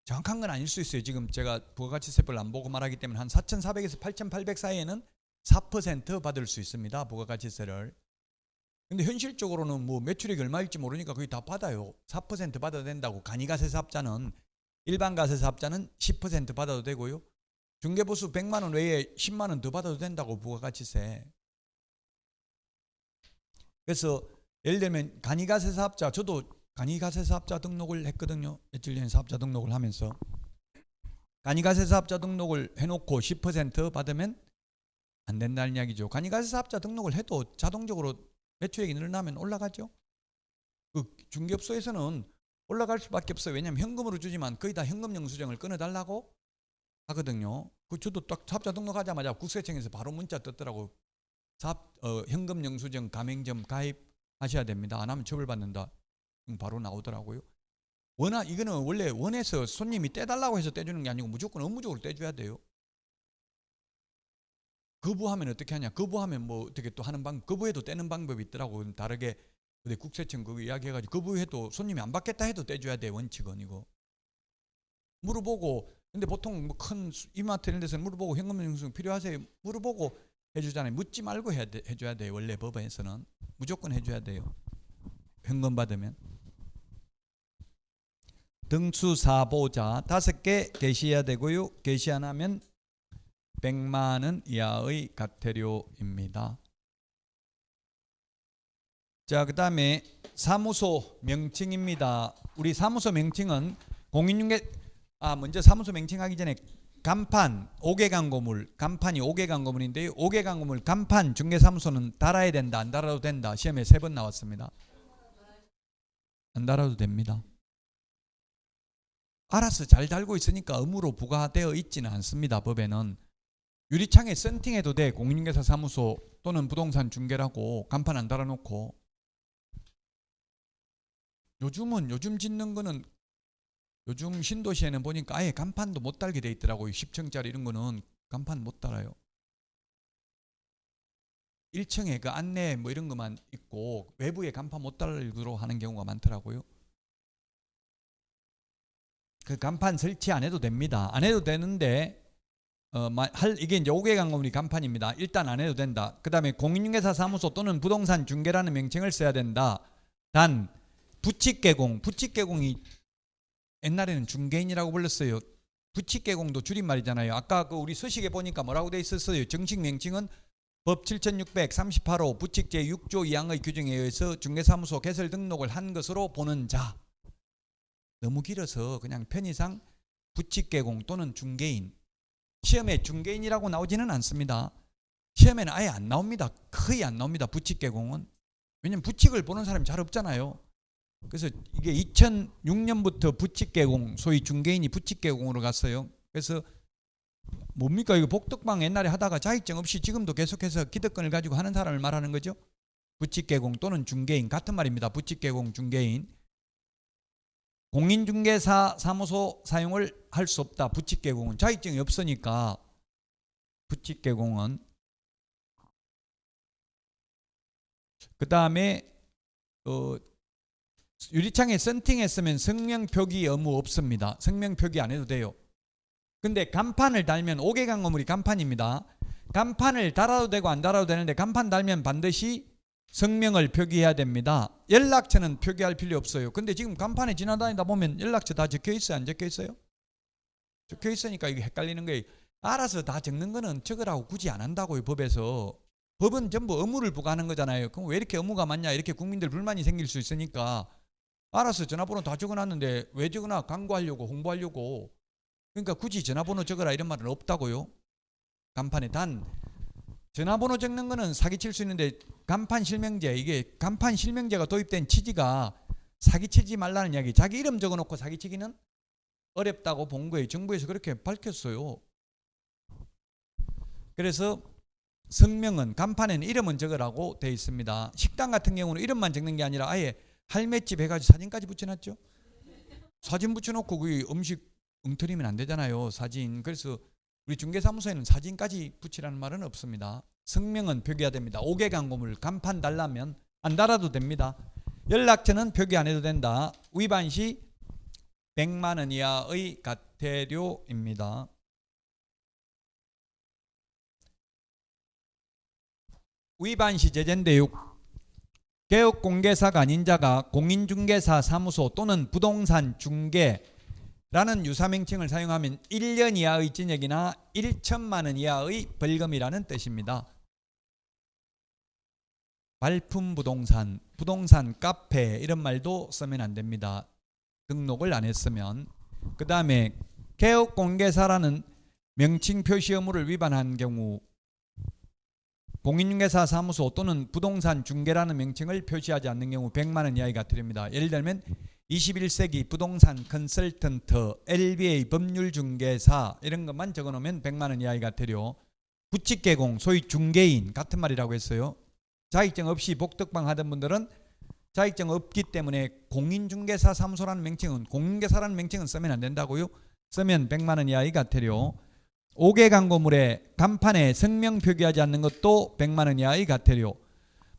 정확한 건 아닐 수 있어요. 지금 제가 부가가치세법을 안 보고 말하기 때문에 한 4,400에서 8,800 사이에는 4% 받을 수 있습니다. 부가가치세를. 근데 현실적으로는 뭐 매출액이 얼마일지 모르니까 거의 다 받아요. 4% 받아도 된다고. 간이가세 사업자는 일반 가세 사업자는 10% 받아도 되고요. 중개보수 100만 원 외에 10만 원 더 받아도 된다고. 부가가치세. 그래서 예를 들면 간이가세 사업자, 저도 간이가세 사업자 등록을 했거든요. 며칠 전에 사업자 등록을 하면서 간이가세 사업자 등록을 해놓고 10% 받으면 안 된다는 이야기죠. 간이가세 사업자 등록을 해도 자동적으로 매출액이 늘어나면 올라가죠. 그 중개업소에서는 올라갈 수밖에 없어요. 왜냐하면 현금으로 주지만 거의 다 현금 영수증을 끊어달라고 하거든요. 저도 딱 사업자 등록하자마자 국세청에서 바로 문자 떴더라고. 현금 영수증 가맹점 가입하셔야 됩니다. 안 하면 처벌받는다. 바로 나오더라고요. 이거는 원래 원해서 손님이 떼달라고 해서 떼주는 게 아니고 무조건 업무적으로 떼줘야 돼요. 거부하면 어떻게 하냐? 거부하면 뭐 어떻게 또 하는 거부해도 떼는 방법이 있더라고. 다르게. 근데 국세청 그거 이야기해가지고 거부해도 손님이 안 받겠다 해도 떼줘야 돼. 원칙은 이거. 물어보고. 근데 보통 뭐 큰 이마트 이런 데서 물어보고 현금 영수증 필요하세요? 물어보고 해주잖아요. 묻지 말고 해줘야 돼요. 원래 법에서는 무조건 해줘야 돼요. 현금 받으면. 등수사보자 5개 게시해야 되고요. 게시 안 하면 100만 원 이하의 과태료입니다. 자, 그 다음에 사무소 명칭입니다. 우리 사무소 명칭은 공인중개 먼저 사무소 명칭하기 전에 간판 5개 광고물, 간판이 5개 광고물인데요. 5개 광고물 간판 중개사무소는 달아야 된다, 안 달아도 된다. 시험에 3번 나왔습니다. 안 달아도 됩니다. 알아서 잘 달고 있으니까 의무로 부과되어 있지는 않습니다. 법에는. 유리창에 썬팅해도 돼. 공인중개사 사무소 또는 부동산 중개라고 간판 안 달아놓고. 요즘 짓는 거는 요즘 신도시에는 보니까 아예 간판도 못 달게 돼 있더라고요. 10층짜리 이런 거는 간판 못 달아요. 1층에 그 안내 뭐 이런 것만 있고 외부에 간판 못 달도록 하는 경우가 많더라고요. 그 간판 설치 안 해도 됩니다. 안 해도 되는데 이게 이제 5개 강건물이 간판입니다. 일단 안 해도 된다. 그 다음에 공인중개사 사무소 또는 부동산 중개라는 명칭을 써야 된다. 단 부칙개공이 옛날에는 중개인이라고 불렀어요. 부칙개공도 줄임말이잖아요. 아까 그 우리 서식에 보니까 뭐라고 돼 있었어요? 정식 명칭은 법 7638호 부칙 제6조 2항의 규정에 의해서 중개사무소 개설 등록을 한 것으로 보는 자. 너무 길어서 그냥 편의상 부칙개공 또는 중개인. 시험에 중개인이라고 나오지는 않습니다. 시험에는 아예 안 나옵니다. 거의 안 나옵니다. 부칙개공은. 왜냐면 부칙을 보는 사람이 잘 없잖아요. 그래서 이게 2006년부터 부칙개공, 소위 중개인이 부칙개공으로 갔어요. 그래서 뭡니까? 이거 복덕방 옛날에 하다가 자격증 없이 지금도 계속해서 기득권을 가지고 하는 사람을 말하는 거죠. 부칙개공 또는 중개인 같은 말입니다. 부칙개공, 중개인. 공인중개사 사무소 사용을 할 수 없다. 부칙개공은 자격증이 없으니까. 부칙개공은 그 다음에 유리창에 썬팅했으면 성명표기 의무 없습니다. 성명표기 안 해도 돼요. 근데 간판을 달면 5개 강건물이 간판입니다. 간판을 달아도 되고 안 달아도 되는데 간판 달면 반드시 성명을 표기해야 됩니다. 연락처는 표기할 필요 없어요. 근데 지금 간판에 지나다니다 보면 연락처 다 적혀 있어요? 안 적혀 있어요? 적혀 있으니까 이게 헷갈리는 거예요. 알아서 다 적는 거는 적으라고 굳이 안 한다고요. 법에서. 법은 전부 의무를 부과하는 거잖아요. 그럼 왜 이렇게 의무가 많냐? 이렇게 국민들 불만이 생길 수 있으니까 알아서 전화번호 다 적어놨는데 왜 적어놔? 광고하려고, 홍보하려고. 그러니까 굳이 전화번호 적어라 이런 말은 없다고요. 간판에. 단 전화번호 적는 거는 사기칠 수 있는데 간판 실명제, 이게 간판 실명제가 도입된 취지가 사기치지 말라는 이야기. 자기 이름 적어놓고 사기치기는 어렵다고 본 거예요. 정부에서 그렇게 밝혔어요. 그래서 성명은 간판에는 이름은 적으라고 되어 있습니다. 식당 같은 경우는 이름만 적는 게 아니라 아예 할매집 해가지고 사진까지 붙여놨죠. 사진 붙여놓고 그 음식 엉터리면 안 되잖아요. 사진. 그래서 우리 중개사무소에는 사진까지 붙이라는 말은 없습니다. 성명은 표기해야 됩니다. 5개 강건물 간판 달라면 안 달아도 됩니다. 연락처는 표기 안 해도 된다. 위반 시 100만 원 이하의 과태료입니다. 위반 시 제재인데요. 개업공개사가 아닌 자가 공인중개사 사무소 또는 부동산 중개라는 유사명칭을 사용하면 1년 이하의 징역이나 1천만 원 이하의 벌금이라는 뜻입니다. 발품 부동산, 부동산 카페 이런 말도 쓰면 안 됩니다. 등록을 안 했으면. 그 다음에 개업공개사라는 명칭 표시 의무를 위반한 경우 공인중개사 사무소 또는 부동산 중개라는 명칭을 표시하지 않는 경우 100만 원 이하의 과태료입니다. 예를 들면 21세기 부동산 컨설턴트, LBA 법률중개사 이런 것만 적어놓으면 100만 원 이하의 과태료. 부칙개공, 소위 중개인 같은 말이라고 했어요. 자격증 없이 복덕방 하던 분들은 자격증 없기 때문에 공인중개사 사무소라는 명칭은, 공인중개사라는 명칭은 쓰면 안 된다고요. 쓰면 100만 원 이하의 과태료. 5개 강건물에 간판에 성명 표기하지 않는 것도 100만 원 이하의 과태료.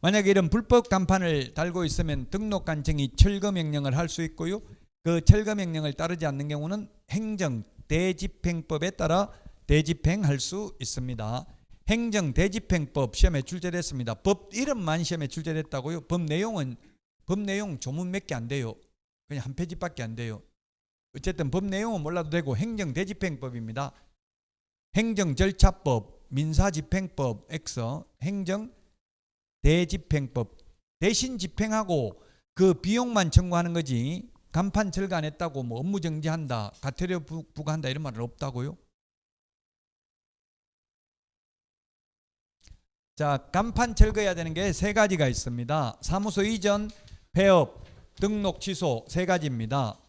만약에 이런 불법 간판을 달고 있으면 등록관청이 철거명령을 할 수 있고요. 그 철거명령을 따르지 않는 경우는 행정 대집행법에 따라 대집행할 수 있습니다. 행정 대집행법 시험에 출제됐습니다. 법 이름만 시험에 출제됐다고요. 법 내용 조문 몇 개 안 돼요. 그냥 한 페이지밖에 안 돼요. 어쨌든 법 내용은 몰라도 되고 행정 대집행법입니다. 행정절차법, 민사집행법, 행정 대집행법. 대신 집행하고 그 비용만 청구하는 거지 간판 철거 안 했다고 뭐 업무 정지한다, 과태료 부과한다 이런 말은 없다고요. 자, 간판 철거해야 되는 게 세 가지가 있습니다. 사무소 이전, 폐업, 등록 취소 세 가지입니다.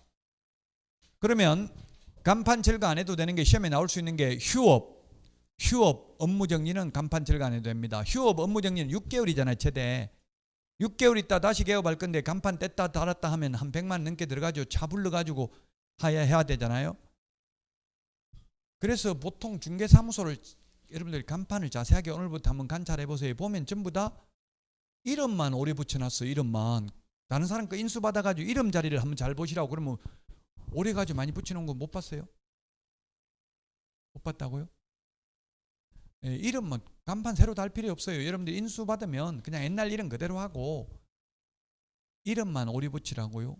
그러면 간판 철거 안 해도 되는 게 시험에 나올 수 있는 게 휴업, 휴업 업무 정리는 간판 철거 안 해도 됩니다. 휴업 업무 정리는 6개월이잖아요. 최대 6개월 있다 다시 개업할 건데 간판 뗐다 달았다 하면 한 100만 넘게 들어가지고 차 불러가지고 해야 되잖아요. 그래서 보통 중개사무소를 여러분들이 간판을 자세하게 오늘부터 한번 관찰해 보세요. 보면 전부 다 이름만 오래 붙여놨어요. 이름만. 다른 사람 거 인수 받아가지고 이름 자리를 한번 잘 보시라고 그러면 오래 가지고 많이 붙여놓은 거 못 봤어요? 못 봤다고요? 예, 이름만 간판 새로 달 필요 없어요. 여러분들 인수 받으면 그냥 옛날 이름 그대로 하고 이름만 오래 붙이라고요.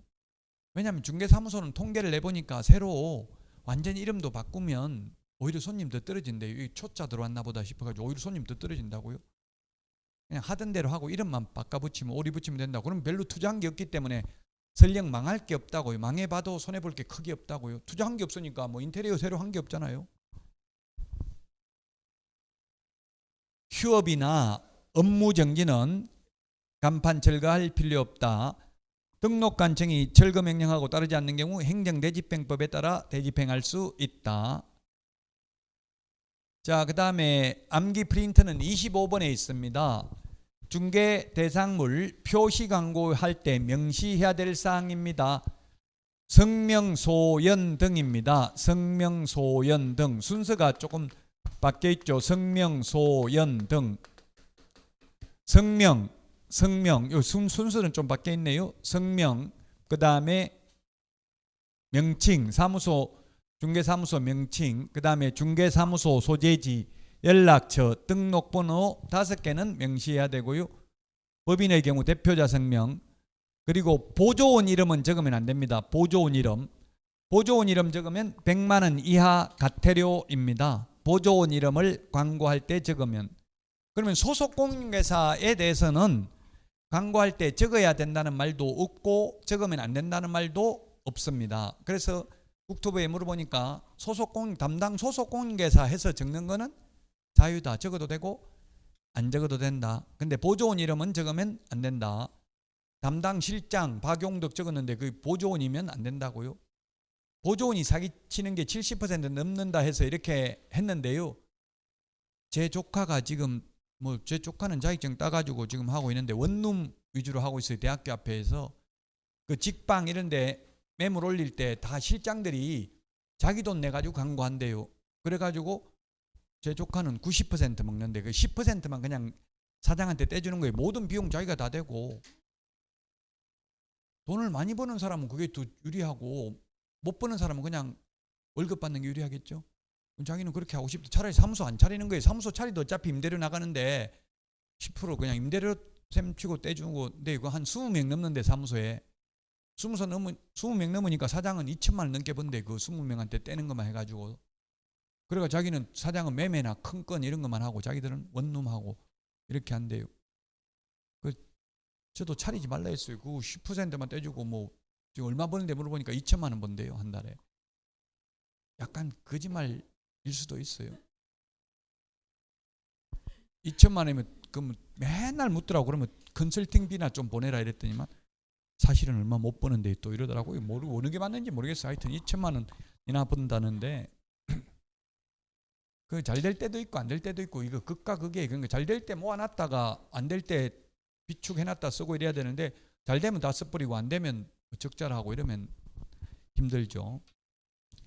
왜냐하면 중개사무소는 통계를 내보니까 새로 완전히 이름도 바꾸면 오히려 손님 더 떨어진대요. 이 초자 들어왔나 보다 싶어가지고 오히려 손님 더 떨어진다고요. 그냥 하던 대로 하고 이름만 바꿔 붙이면 오리 붙이면 된다고. 그럼 별로 투자한 게 없기 때문에 설령 망할 게 없다고요. 망해봐도 손해볼 게 크게 없다고요. 투자한 게 없으니까 뭐 인테리어 새로 한 게 없잖아요. 휴업이나 업무 정지는 간판 철거할 필요 없다. 등록 관청이 철거 명령하고 따르지 않는 경우 행정대집행법에 따라 대집행할 수 있다. 자, 그 다음에 암기 프린트는 25번에 있습니다. 중개 대상물 표시 광고할 때 명시해야 될 사항입니다. 성명, 소연 등입니다. 성명, 소연 등 순서가 조금 바뀌어 있죠. 성명, 소연 등. 성명 요 순서는 좀 바뀌어 있네요. 성명, 그 다음에 명칭, 사무소 중개사무소 명칭, 그 다음에 중개사무소 소재지, 연락처, 등록번호 5개는 명시해야 되고요. 법인의 경우 대표자 성명, 그리고 보조원 이름은 적으면 안 됩니다. 보조원 이름 적으면 100만 원 이하 과태료입니다. 보조원 이름을 광고할 때 적으면. 그러면 소속 공인중개사에 대해서는 광고할 때 적어야 된다는 말도 없고 적으면 안 된다는 말도 없습니다. 그래서 국토부에 물어보니까 담당 소속 공인중개사 해서 적는 거는 자유다. 적어도 되고 안 적어도 된다. 근데 보조원 이름은 적으면 안 된다. 담당 실장 박용덕 적었는데 그 보조원이면 안 된다고요. 보조원이 사기치는 게 70% 넘는다 해서 이렇게 했는데요. 제 조카가 지금 제 조카는 자격증 따가지고 지금 하고 있는데 원룸 위주로 하고 있어요. 대학교 앞에서 그 직방 이런데 매물 올릴 때 다 실장들이 자기 돈 내가지고 광고한대요. 그래가지고 제 조카는 90% 먹는데 그 10%만 그냥 사장한테 떼주는 거예요. 모든 비용 자기가 다 대고. 돈을 많이 버는 사람은 그게 더 유리하고 못 버는 사람은 그냥 월급 받는 게 유리하겠죠. 자기는 그렇게 하고 싶다. 차라리 사무소 안 차리는 거예요. 사무소 차리도 어차피 임대료 나가는데 10% 그냥 임대료 셈 치고 떼주고. 근데 이거 한 20명 넘는데 사무소에 20명 넘으니까 사장은 2천만 원 넘게 번대. 그 20명한테 떼는 것만 해가지고. 그러니까 자기는 사장은 매매나 큰 건 이런 것만 하고 자기들은 원룸하고 이렇게 한대요. 저도 차리지 말라 했어요. 그 10%만 떼주고 뭐 지금 얼마 버는데 물어보니까 2천만 원 번대요. 한 달에. 약간 거짓말일 수도 있어요. 2천만 원이면 그럼 맨날 묻더라고. 그러면 컨설팅비나 좀 보내라 이랬더니만 사실은 얼마 못 버는데 또 이러더라고요. 모르고 어느 게 맞는지 모르겠어요. 하여튼 2천만 원이나 번다는데 그 잘 될 때도 있고 안 될 때도 있고 이거 극과 극이에요. 그러니까 잘 될 때 모아놨다가 안 될 때 비축해놨다 쓰고 이래야 되는데 잘 되면 다 써버리고 안 되면 적자를 하고 이러면 힘들죠.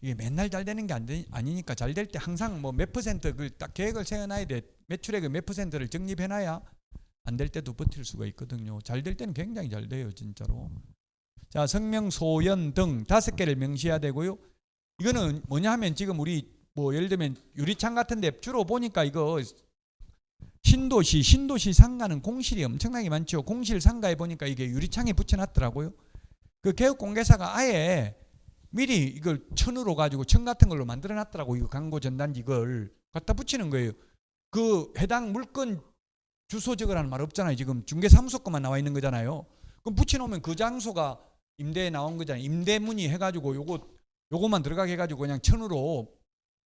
이게 맨날 잘 되는 게 아니니까 잘 될 때 항상 뭐 몇 퍼센트 그 딱 계획을 세워놔야 돼. 매출액의 몇 퍼센트를 적립해놔야 안 될 때도 버틸 수가 있거든요. 잘 될 때는 굉장히 잘 돼요, 진짜로. 자, 성명, 소연 등 5개를 명시해야 되고요. 이거는 뭐냐 하면 지금 우리 뭐 예를 들면 유리창 같은데 주로 보니까 이거 신도시 상가는 공실이 엄청나게 많죠. 공실 상가에 보니까 이게 유리창에 붙여놨더라고요. 그 개업공개사가 아예 미리 이걸 천으로 가지고 천 같은 걸로 만들어놨더라고. 이거 광고 전단지 이걸 갖다 붙이는 거예요. 그 해당 물건 주소 적으라는 말 없잖아요. 지금 중개사무소 것만 나와 있는 거잖아요. 그럼 붙여놓으면 그 장소가 임대에 나온 거잖아요. 임대문의 해가지고 요거만 들어가게 해가지고 그냥 천으로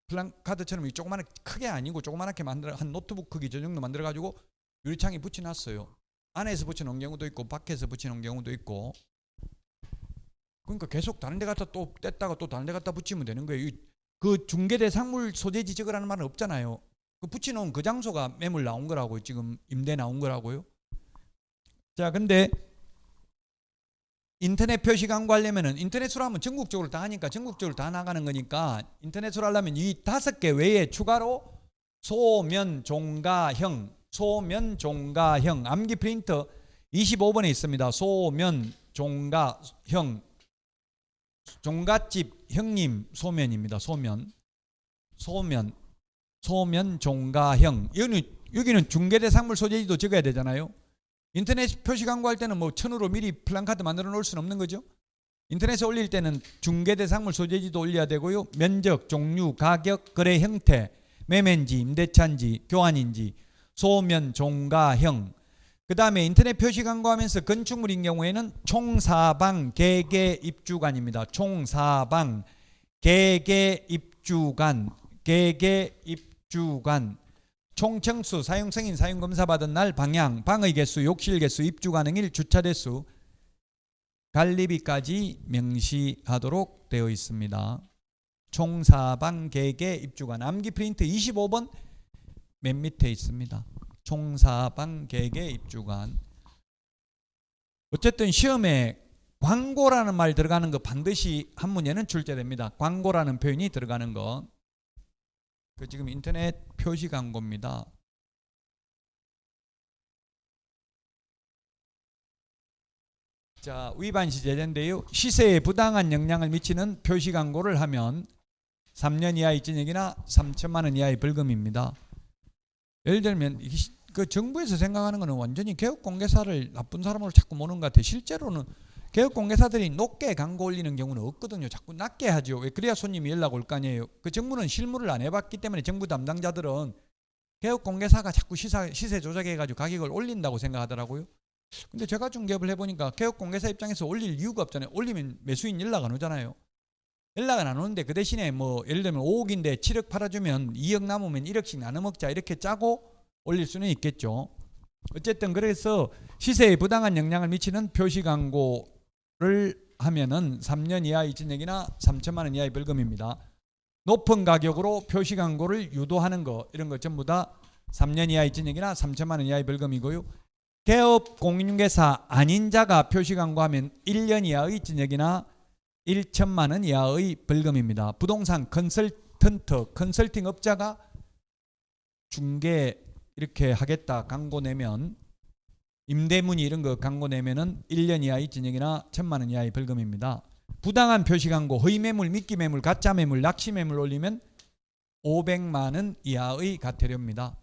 플랜카드처럼 이 조그마하게 크게 아니고 조그마하게 만들어 한 노트북 크기 저 정도 만들어가지고 유리창에 붙여놨어요. 안에서 붙여놓은 경우도 있고 밖에서 붙여놓은 경우도 있고. 그러니까 계속 다른 데 갖다 또 뗐다가 또 다른 데 갖다 붙이면 되는 거예요. 그 중개대상물 소재지 적으라는 말은 없잖아요. 그 붙여놓은 그 장소가 매물 나온 거라고요. 지금 임대 나온 거라고요. 자, 근데 인터넷 표시 광고하려면은 인터넷으로 하면 전국적으로 다 하니까 전국적으로 다 나가는 거니까 인터넷으로 하려면 이 5개 외에 추가로 소면 종가형 암기 프린터 25번에 있습니다. 소면 종가형 종갓집 형님 소면입니다. 소면 종가형. 여기는 중개대상물 소재지도 적어야 되잖아요. 인터넷 표시 광고할 때는 뭐 천으로 미리 플랜카드 만들어 놓을 수는 없는 거죠. 인터넷에 올릴 때는 중개대상물 소재지도 올려야 되고요. 면적, 종류, 가격, 거래 형태, 매매인지 임대차인지 교환인지 소면 종가형. 그 다음에 인터넷 표시 광고하면서 건축물인 경우에는 총사방 개개 입주관입니다. 총사방 개개 입주관 총청수 사용승인 사용검사 받은 날 방향 방의 개수 욕실 개수 입주 가능일 주차 대수 관리비까지 명시하도록 되어 있습니다. 총사방 개개 입주관 암기 프린트 25번 맨 밑에 있습니다. 총사방 개개 입주관. 어쨌든 시험에 광고라는 말 들어가는 거 반드시 한 문제는 출제됩니다. 광고라는 표현이 들어가는 거. 그 지금 인터넷 표시 광고입니다. 자, 위반 시제인데요. 시세에 부당한 영향을 미치는 표시 광고를 하면 3년 이하의 징역이나 3천만 원 이하의 벌금입니다. 예를 들면 그 정부에서 생각하는 거는 완전히 개업공개사를 나쁜 사람으로 자꾸 모는 것 같아요. 실제로는 개업공개사들이 높게 광고 올리는 경우는 없거든요. 자꾸 낮게 하죠. 왜? 그래야 손님이 연락 올 거 아니에요. 그 정부는 실무를 안 해봤기 때문에 정부 담당자들은 개업공개사가 자꾸 시세 조작해가지고 가격을 올린다고 생각하더라고요. 근데 제가 중개업을 해보니까 개업공개사 입장에서 올릴 이유가 없잖아요. 올리면 매수인 연락 안 오잖아요. 연락은 안 오는데 그 대신에 뭐 예를 들면 5억인데 7억 팔아주면 2억 남으면 1억씩 나눠 먹자 이렇게 짜고 올릴 수는 있겠죠. 어쨌든 그래서 시세에 부당한 영향을 미치는 표시 광고를 하면은 3년 이하의 징역이나 3천만 원 이하의 벌금입니다. 높은 가격으로 표시 광고를 유도하는 거 이런 거 전부 다 3년 이하의 징역이나 3천만 원 이하의 벌금이고요. 개업 공인중개사 아닌 자가 표시 광고하면 1년 이하의 징역이나 1천만 원 이하의 벌금입니다. 부동산 컨설팅 업자가 중개 이렇게 하겠다 광고 내면 임대문의 이런 거 광고 내면은 1년 이하의 징역이나 1천만 원 이하의 벌금입니다. 부당한 표시 광고, 허위 매물, 미끼 매물, 가짜 매물, 낚시 매물 올리면 500만 원 이하의 과태료입니다.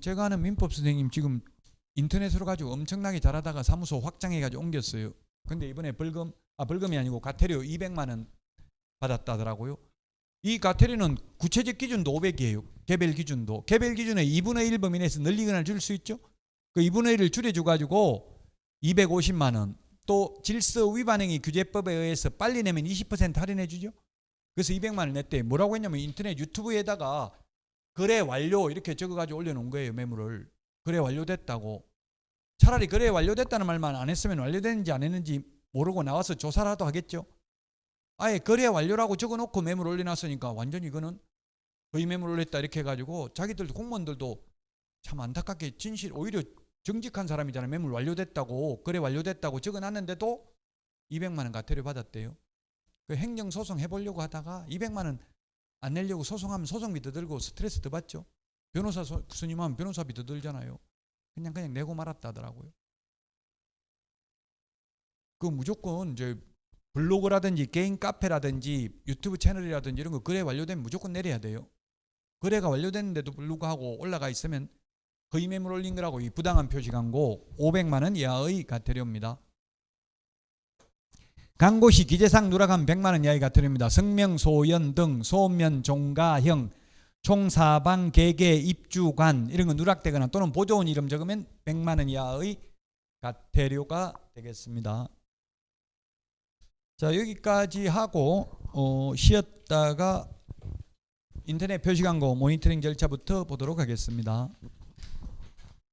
제가 아는 민법 선생님 지금 인터넷으로 가지고 엄청나게 잘하다가 사무소 확장해 가지고 옮겼어요. 근데 이번에 벌금이 아니고 과태료 200만 원 받았다더라고요. 이 과태료는 구체적 기준도 500이에요. 개별 기준도. 개별 기준의 2분의 1 범위 내에서 늘리거나 줄 수 있죠. 그 2분의 1을 줄여줘 가지고 250만 원. 또 질서 위반 행위 규제법에 의해서 빨리 내면 20% 할인해 주죠. 그래서 200만 원 냈대. 뭐라고 했냐면 인터넷 유튜브에다가 거래 완료 이렇게 적어가지고 올려놓은 거예요. 매물을. 거래 완료됐다고. 차라리 거래 완료됐다는 말만 안 했으면 완료됐는지 안 했는지 모르고 나와서 조사라도 하겠죠. 아예 거래 완료라고 적어놓고 매물 올려놨으니까 완전히 이거는 거의 매물 올렸다 이렇게 해가지고 자기들도 공무원들도 참 안타깝게 진실 오히려 정직한 사람이잖아요. 매물 완료됐다고 거래 완료됐다고 적어놨는데도 200만 원 과태료 받았대요. 그 행정소송 해보려고 하다가 200만 원 안 내려고 소송하면 소송비 더 들고 스트레스 더 받죠. 변호사 스님하면 변호사비 더 들잖아요. 그냥 내고 말았다더라고요. 그 무조건 이제 블로그라든지 개인 카페라든지 유튜브 채널이라든지 이런 거 거래 완료되면 무조건 내려야 돼요. 거래가 완료됐는데도 불구하고 올라가 있으면 거의 매물 올린 거라고 이 부당한 표시 광고 500만 원 이하의 과태료입니다. 광고 시 기재사항 누락하면 100만 원 이하의 과태료입니다. 성명, 소연 등 소면, 종가형, 총사방, 개개, 입주관 이런 거 누락되거나 또는 보조원 이름 적으면 100만 원 이하의 과태료가 되겠습니다. 자, 여기까지 하고 쉬었다가 인터넷 표시 광고 모니터링 절차부터 보도록 하겠습니다.